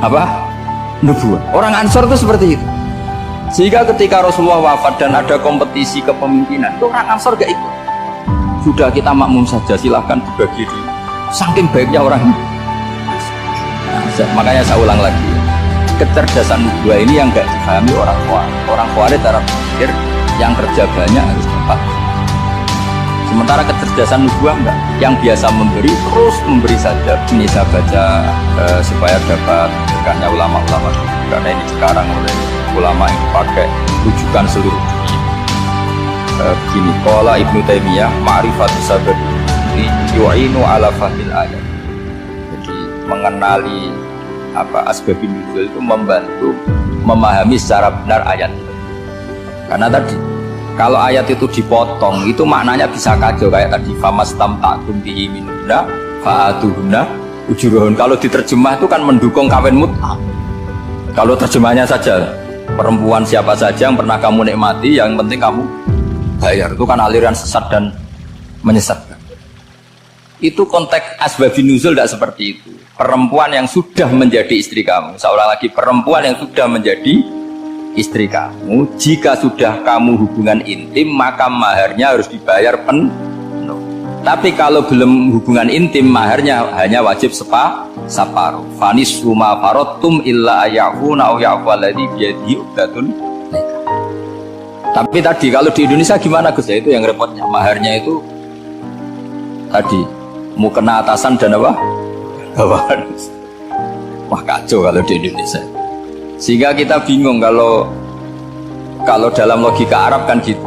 Apa? Nubuah. Orang Ansor itu seperti itu. Sehingga ketika Rasulullah wafat dan ada kompetisi kepemimpinan, itu orang Ansor gak ikut. Sudah kita makmum saja, silahkan dibagi di. Saking baiknya orang. Nah, makanya saya ulang lagi, kecerdasan nubuah ini yang gak dipahami orang Khawarij. Orang Khawarij cara berpikir yang kerja banyak harus dapat. Sementara kecerdasan nubuah enggak, yang biasa memberi terus memberi saja. Ini saya baca supaya dapat berkahnya ulama-ulama, karena ini sekarang oleh ulama yang dipakai rujukan seluruh dunia. Begini, qala Ibnu Taimiyah ma'rifatu sabab yu'inu ala fahmil ayat. Jadi mengenali asbabun nuzul itu membantu memahami secara benar ayat itu. Karena tadi kalau ayat itu dipotong, itu maknanya bisa kacau kayak tadi famastam ta'tum bihi minuna fa'atuhunna ujuruhun. Kalau diterjemah itu kan mendukung kawin mut'ah. Kalau terjemahnya saja perempuan siapa saja yang pernah kamu nikmati, yang penting kamu bayar, itu kan aliran sesat dan menyesatkan. Itu konteks asbabun nuzul tidak seperti itu. Perempuan yang sudah menjadi istri kamu, seolah lagi perempuan yang sudah menjadi istri kamu, jika sudah kamu hubungan intim maka maharnya harus dibayar penuh. Tapi kalau belum hubungan intim, maharnya hanya wajib separuh. Fanis suma farotum illa ayafuna au ya'faladhi biyadihi uqdatun nikah. Tapi tadi kalau di Indonesia gimana Gus? Itu yang repotnya, maharnya itu tadi mau kena atasan dan apa? Bawahan. Wah kacau kalau di Indonesia. Sehingga kita bingung kalau dalam logika Arab kan gitu.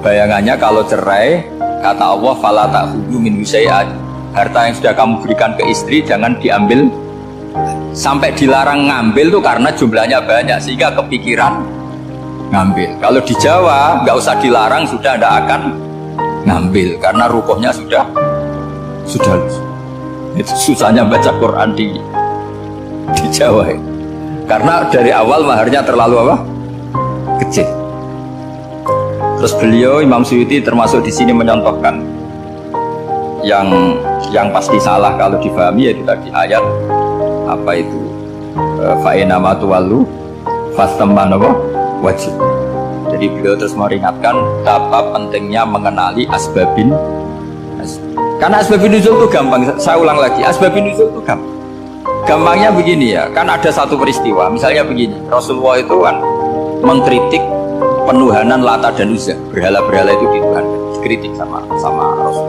Bayangannya kalau cerai, kata Allah fala ta'khudhu minhu syai'an. Harta yang sudah kamu berikan ke istri jangan diambil. Sampai dilarang ngambil tuh karena jumlahnya banyak, sehingga kepikiran ngambil. Kalau di Jawa nggak usah dilarang, sudah tidak akan ngambil karena rukuhnya sudah. Itu susahnya baca Quran di Jawa ya. Karena dari awal maharnya terlalu apa? Kecil. Terus beliau Imam Suyuti termasuk di sini menyontohkan yang pasti salah kalau difahami, yaitu tadi ayat apa itu fa'ina matuwalu fastamman apa wajib. Jadi beliau terus meringatkan betapa pentingnya mengenali asbabin. Karena asbabun nuzul itu gampang. Saya ulang lagi, asbabun nuzul itu gampang. Gampangnya begini ya, kan ada satu peristiwa, misalnya begini, Rasulullah itu kan mengkritik penuhanan Lata dan Uzza, berhala-berhala itu dituhankan, dikritik sama Rasul.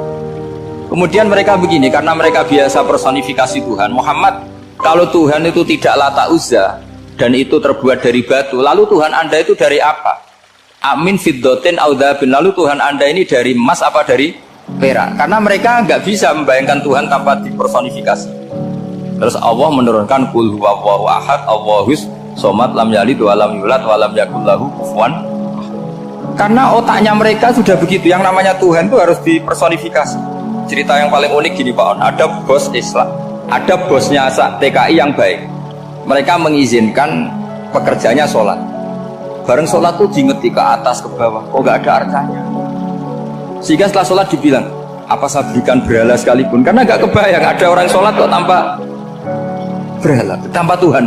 Kemudian mereka begini, karena mereka biasa personifikasi Tuhan, Muhammad, kalau Tuhan itu tidak Lata Uzza dan itu terbuat dari batu, lalu Tuhan Anda itu dari apa? Amin fiddotin audabin, lalu Tuhan Anda ini dari emas apa dari perak? Karena mereka nggak bisa membayangkan Tuhan tanpa dipersonifikasi. Terus Allah menurunkan qul huwallahu ahad Allahus somad lam yalid wa lam yulad wa lam yakul lahu kufuwan. Karena otaknya mereka sudah begitu, yang namanya Tuhan itu harus dipersonifikasi. Cerita yang paling unik gini Pak On, ada bos Islam, ada bosnya TKI yang baik. Mereka mengizinkan pekerjanya sholat. Bareng sholat tuh diingeti ke atas ke bawah, kok nggak ada arcanya. Sehingga setelah sholat dibilang, apa saya berikan berhala sekalipun? Karena nggak kebayang ada orang sholat kok tanpa berhala, tanpa Tuhan.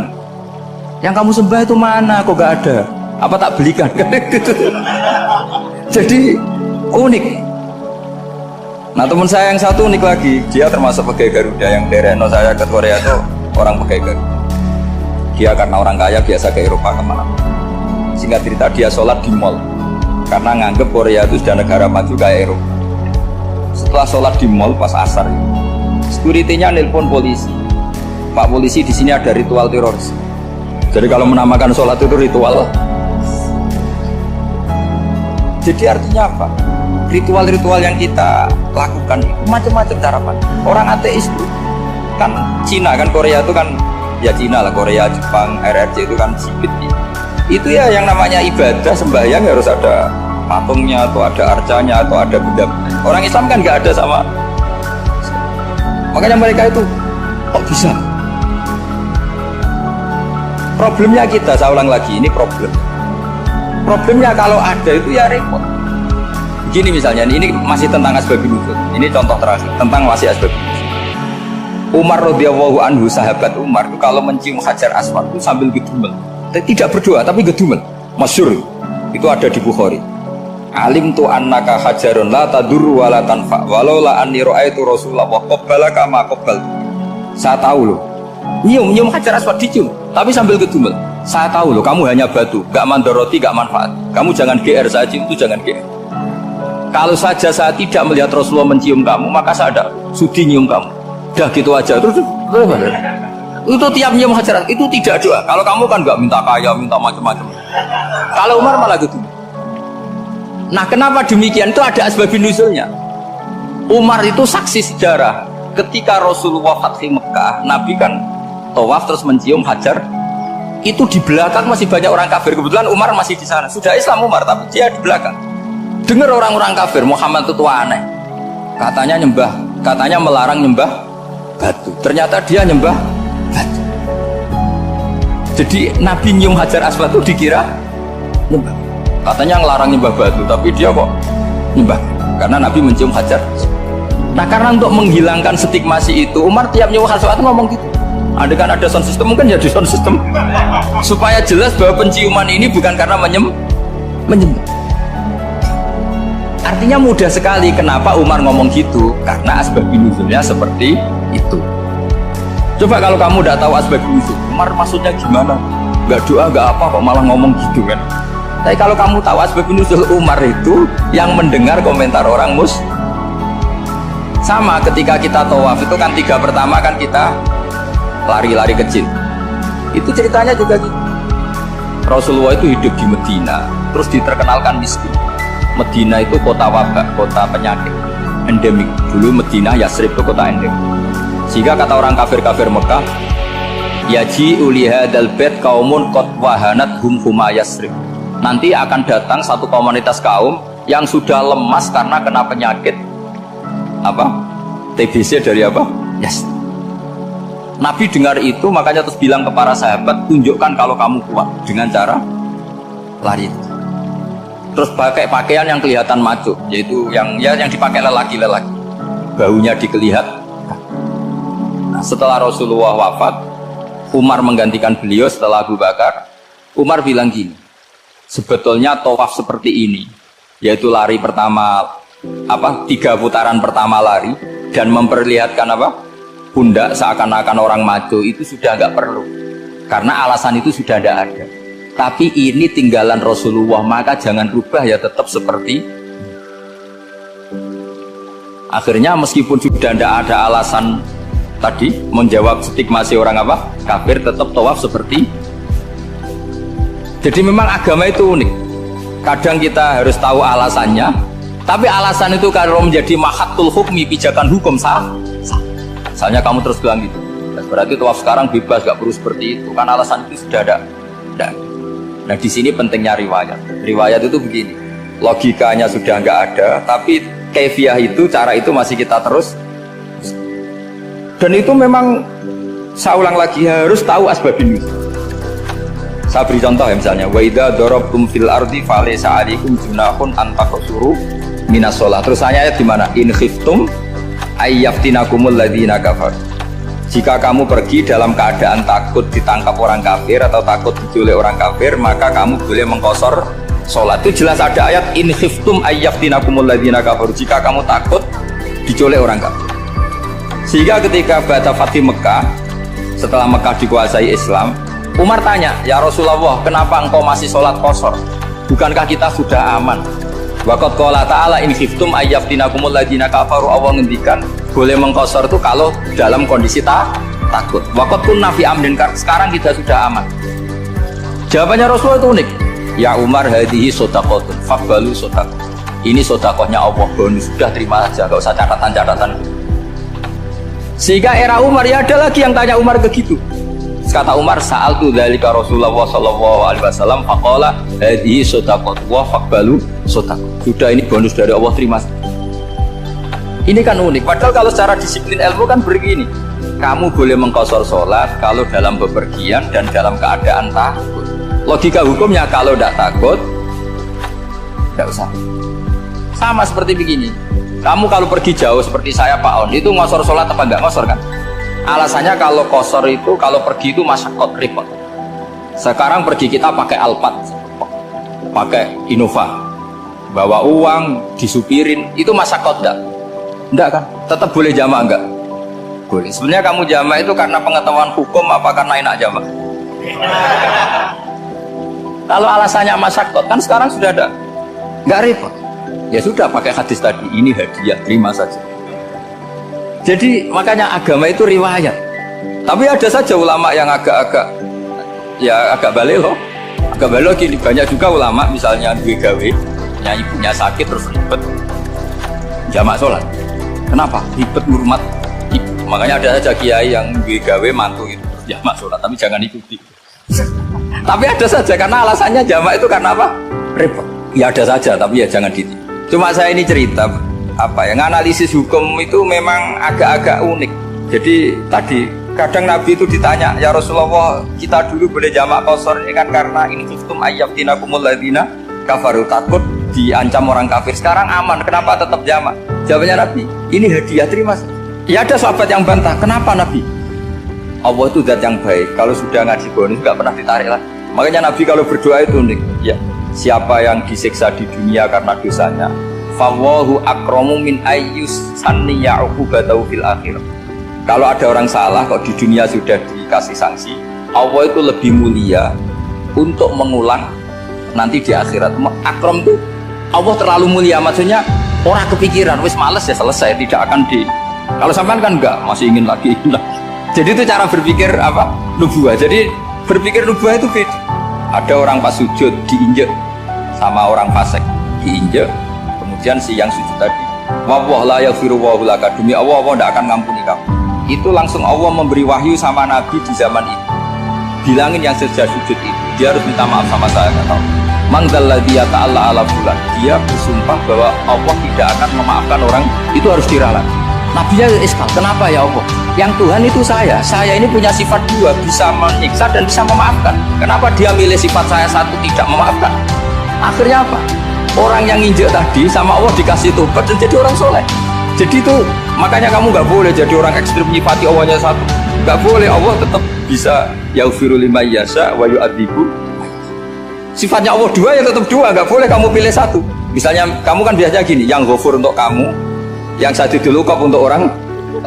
Yang kamu sembah itu mana? Kok nggak ada? Apa tak belikan? Jadi unik. Nah teman saya yang satu unik lagi, dia termasuk pegawai Garuda yang dari saya ke Korea itu orang pegawai Garuda. Dia karena orang kaya biasa ke Eropa kemana. Singkat cerita dia sholat di mall karena nganggep Korea itu sudah negara maju kayak Eropa. Setelah sholat di mall pas asar, security-nya nelpon polisi. Pak polisi, di sini ada ritual teroris. Jadi kalau menamakan sholat itu ritual. Jadi artinya apa? Ritual-ritual yang kita lakukan macam-macam cara pandang. Orang ateis itu kan Cina kan, Korea itu kan ya Cina lah, Korea, Jepang, RRC itu kan sipit ya. Itu ya yang namanya ibadah sembahyang harus ada patungnya atau ada arcanya atau ada benda. Orang Islam kan nggak ada sama. Makanya mereka itu kok bisa? Problemnya kita, saya ulang lagi, ini problem. Problemnya kalau ada itu ya repot. Gini misalnya, ini masih tentang asbabun nuzul. Ini contoh terakhir tentang masih asbabun nuzul. Umar radhiyallahu anhu, sahabat Umar itu kalau mencium Hajar Aswad itu sambil gedumel. Tidak berdoa tapi gedumel. Masyhur. Itu ada di Bukhari. Alim tu annaka hajarun la tadur wa la tanfa walau la anni ra'aitu Rasulullah wa qabbalaka ma qabbal. Saya tahu loh. Nyium Hajar Aswad dicium tapi sambil gedumel. Saya tahu loh, kamu hanya batu, gak mandoroti, gak manfaat. Kamu jangan GR saja, itu jangan GR. Kalau saja saya tidak melihat Rasulullah mencium kamu, maka saya ada sudi nyium kamu. Dah gitu aja. Terus itu tiap nyium Hajar itu tidak doa. Kalau kamu kan gak minta kaya, minta macam-macam. Kalau Umar malah gitu. Nah kenapa demikian? Itu ada asbabun nuzulnya. Umar itu saksi sejarah. Ketika Rasulullah Fathi Mekah, Nabi kan tawaf terus mencium Hajar. Itu di belakang masih banyak orang kafir. Kebetulan Umar masih di sana. Sudah Islam Umar, tapi dia di belakang. Dengar orang-orang kafir, Muhammad itu tua aneh. Katanya melarang nyembah batu. Ternyata dia nyembah batu. Jadi Nabi nyium Hajar Aswad itu dikira nyembah. Katanya ngelarang nyembah batu, tapi dia kok nyembah. Karena Nabi mencium Hajar. Nah karena untuk menghilangkan stigmasi itu, Umar tiap nyium Hajar Aswad ngomong gitu. Ada kan ada sound system, mungkin ya di sound system supaya jelas bahwa penciuman ini bukan karena menyembah. Artinya mudah sekali kenapa Umar ngomong gitu, karena asbabun nuzulnya seperti itu. Coba kalau kamu udah tahu asbabun nuzul, Umar maksudnya gimana? Gak doa, gak apa kok malah ngomong gitu kan. Tapi kalau kamu tahu asbabun nuzul Umar itu yang mendengar komentar orang sama ketika kita tawaf itu kan 3 pertama kan kita lari-lari kecil. Itu ceritanya juga gitu. Rasulullah itu hidup di Medina, terus diterkenalkan miskin. Medina itu kota wabak, kota penyakit endemik. Dulu Medina, Yasrib itu kota endemik. Sehingga kata orang kafir-kafir Mekah, yaji uli hadal bait kaumun qad wahanat hum huma Yasrib. Nanti akan datang satu komunitas kaum yang sudah lemas karena kena penyakit apa? TBC dari apa? Yasrib. Nabi dengar itu makanya terus bilang ke para sahabat, tunjukkan kalau kamu kuat dengan cara lari. Terus pakai pakaian yang kelihatan maco, yaitu yang dipakai lelaki, baunya dikelihatan. Nah, setelah Rasulullah wafat, Umar menggantikan beliau setelah Abu Bakar. Umar bilang gini, sebetulnya tawaf seperti ini, yaitu lari pertama 3 putaran pertama lari dan memperlihatkan pundak seakan-akan orang maco itu sudah nggak perlu karena alasan itu sudah tidak ada. Tapi ini tinggalan Rasulullah, maka jangan rubah ya, tetap seperti. Akhirnya meskipun sudah tidak ada alasan tadi menjawab stigmasi orang kafir, tetap tawaf seperti. Jadi memang agama itu unik. Kadang kita harus tahu alasannya, tapi alasan itu kalau menjadi mahatul hukmi, pijakan hukum sah. Misalnya kamu terus bilang gitu, berarti tawaf sekarang bebas, gak perlu seperti itu, kan alasan itu sudah ada. Nah di sini pentingnya riwayat. Riwayat itu begini, logikanya sudah nggak ada, tapi kaifiah itu, cara itu masih kita terus. Dan itu memang saya ulang lagi harus tahu asbabun nuzul. Saya beri contoh ya misalnya, wa idza darabtum fil ardi falaysa 'alaikum junahun an taqsuru minas shalah. Terus ayat di mana? In khiftum ayyaftinakumul ladzina kafaru. Jika kamu pergi dalam keadaan takut ditangkap orang kafir atau takut diculik orang kafir, maka kamu boleh mengqasar salat. Itu jelas ada ayat in khiftum ayyaftinakumul ladzina kafaru. Jika kamu takut diculik orang kafir. Sehingga ketika ba'da Fatih Mekah, setelah Mekah dikuasai Islam, Umar tanya, ya Rasulullah, kenapa engkau masih sholat qasar? Bukankah kita sudah aman? Waqad qala ta'ala in khiftum ayyaftinakumul ladzina kafaru. Allah ngendikan boleh mengqasar itu kalau dalam kondisi takut. Waqad kunna fi amrin, sekarang kita sudah aman. Jawabannya Rasulullah itu unik. Ya Umar, hadhihi shadaqatun faqbalu shadaqah. Ini sedekahnya Allah, bonus, sudah terima saja, enggak usah catatan-catatan. Sehingga era Umar ya ada lagi yang tanya Umar begitu. Kata Umar, sa'al tu dzalika Rasulullah sallallahu alaihi wasallam faqala hadhihi shadaqatu wa faqbalu shadaqah. Sudah ini bonus dari Allah, terima. Ini kan unik. Padahal kalau secara disiplin ilmu kan begini. Kamu boleh mengqasar sholat kalau dalam bepergian dan dalam keadaan takut. Logika hukumnya kalau tidak takut tidak usah. Sama seperti begini. Kamu kalau pergi jauh seperti saya Pak On, itu ngosor sholat apa enggak ngosor kan? Alasannya kalau kosor itu, kalau pergi itu masyakot repot. Sekarang pergi kita pakai Alphard, pakai Innova, bawa uang, disupirin, itu masyakot enggak? Enggak kan? Tetap boleh jamaah enggak? Boleh. Sebenarnya kamu jamaah itu karena pengetahuan hukum apa karena enak jamaah? Kalau alasannya masyakot, kan sekarang sudah ada, enggak repot. Ya sudah pakai hadis tadi, ini hadiah, terima saja. Jadi makanya agama itu riwayat. Tapi ada saja ulama yang agak-agak balik loh. Agak balik gini, banyak juga ulama misalnya gue gawe, ibunya sakit terus ribet jamak sholat. Kenapa? Ribet ngurmat ibu. Makanya ada saja kiai yang gue gawe mantu itu jamak sholat, tapi jangan ikuti. Tapi ada saja karena alasannya jamak itu karena apa? Repot. Ya ada saja, tapi ya jangan gitu. Cuma saya ini cerita analisis hukum itu memang agak-agak unik. Jadi tadi kadang Nabi itu ditanya, ya Rasulullah, kita dulu boleh jamak qasar ini kan karena ini khiftum ayyaftinakumul ladzina kafaru, takut diancam orang kafir. Sekarang aman, kenapa tetap jamak? Jawabannya Nabi, ini hadiah, terima. Ya ada sahabat yang bantah, kenapa Nabi? Allah itu zat yang baik, kalau sudah ngaji bonus nggak pernah ditarik lagi. Makanya Nabi kalau berdoa itu unik. Ya, siapa yang disiksa di dunia karena dosanya, fawahu akramu min ayyus sanniya uqubatahu fil akhirah. Kalau ada orang salah kok di dunia sudah dikasih sanksi, Allah itu lebih mulia untuk mengulang nanti di akhirat. Akram itu Allah terlalu mulia, maksudnya orang kepikiran wis males ya selesai, tidak akan di. Kalau sampean kan enggak, masih ingin lagi. Jadi itu cara berpikir apa? Nubuah. Jadi berpikir nubuah itu beda. Ada orang pas sujud diinjek sama orang fasik, diinjek. Kemudian si yang sujud tadi, wawah la yaghfiru wa laka, demi Allah tidak akan ngampuni kamu. Itu langsung Allah memberi wahyu sama Nabi di zaman itu. Bilangin yang sejak sujud itu, dia harus minta maaf sama saya, nggak tahu. Mangdalladzi yata'alla ala fulan, dia bersumpah bahwa Allah tidak akan memaafkan orang, itu harus diralat. Nabinya iskal, kenapa ya Allah? Yang Tuhan itu saya ini punya sifat dua, bisa menyiksa dan bisa memaafkan. Kenapa dia milih sifat saya satu tidak memaafkan? Akhirnya apa? Orang yang nginjek tadi sama Allah dikasih tobat dan jadi orang soleh. Jadi itu makanya kamu nggak boleh jadi orang ekstrim nyifati Allahnya satu. Nggak boleh, Allah tetap bisa yaghfiru liman yasha wa yu'adzibu. Sifatnya Allah dua ya tetap dua, nggak boleh kamu pilih satu. Misalnya kamu kan biasanya gini, yang ghafur untuk kamu, yang sadidul uqab untuk orang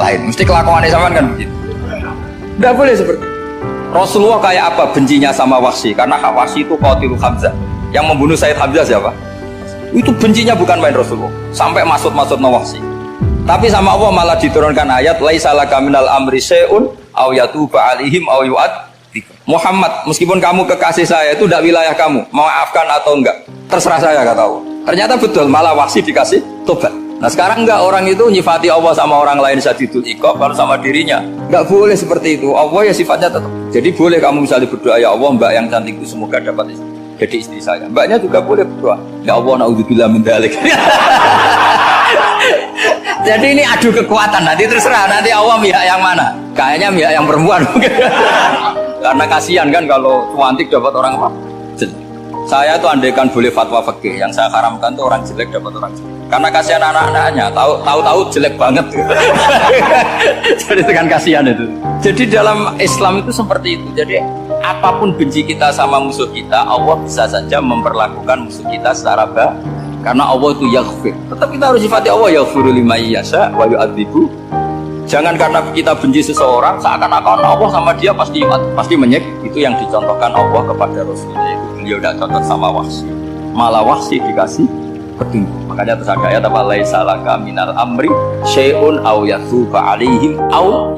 lain. Mesti kelakuannya sama kan begitu. Nggak boleh seperti itu. Rasulullah kayak apa bencinya sama Wahsy? Karena Wahsy itu qatilul Hamzah. Yang membunuh Sayyid Hamzah siapa? Itu bencinya bukan main Rasulullah, sampai maksud-maksud Wahsy. Tapi sama Allah malah diturunkan ayat laisa laka minal amri syai'un aw yatuba alaihim aw yu'adzib. Muhammad, meskipun kamu kekasih saya itu tidak wilayah kamu, maafkan atau enggak, terserah saya, kata Allah. Ternyata betul, malah Wahsy dikasih tobat. Nah sekarang enggak, orang itu nyifati Allah sama orang lain syadidul iqab, kalau sama dirinya enggak boleh seperti itu. Allah ya sifatnya tetap. Jadi boleh kamu misalnya berdoa, ya Allah mbak yang cantik itu semoga dapat jadi istri saya. Mbaknya juga boleh berdoa, ya Allah naudzubillah min dzalik. Jadi ini adu kekuatan, nanti terserah nanti Allah pihak yang mana. Kayaknya pihak yang perempuan mungkin. Karena kasihan kan kalau cantik dapat orang apa? Jelek. Saya tuh andaikan boleh fatwa fikih, yang saya haramkan tuh orang jelek dapat orang jelek. Karena kasihan anak-anaknya, tahu-tahu jelek banget. Jadi dengan kasihan itu. Jadi dalam Islam itu seperti itu. Jadi apapun benci kita sama musuh kita, Allah bisa saja memperlakukan musuh kita secara baik. Karena Allah itu yaghfir. Tetap kita harus sifati Allah yaghfiru liman yasha wa yu'adzibu. Jangan karena kita benci seseorang seakan-akan Allah sama dia pasti menyek. Itu yang dicontohkan Allah kepada Rasulnya. Itu beliau tidak cocok sama Wahsy. Malah Wahsy dikasih petunjuk. Makanya terus ada ayat apa laisa laka minal amri syai'un aw yatuba alaihim aw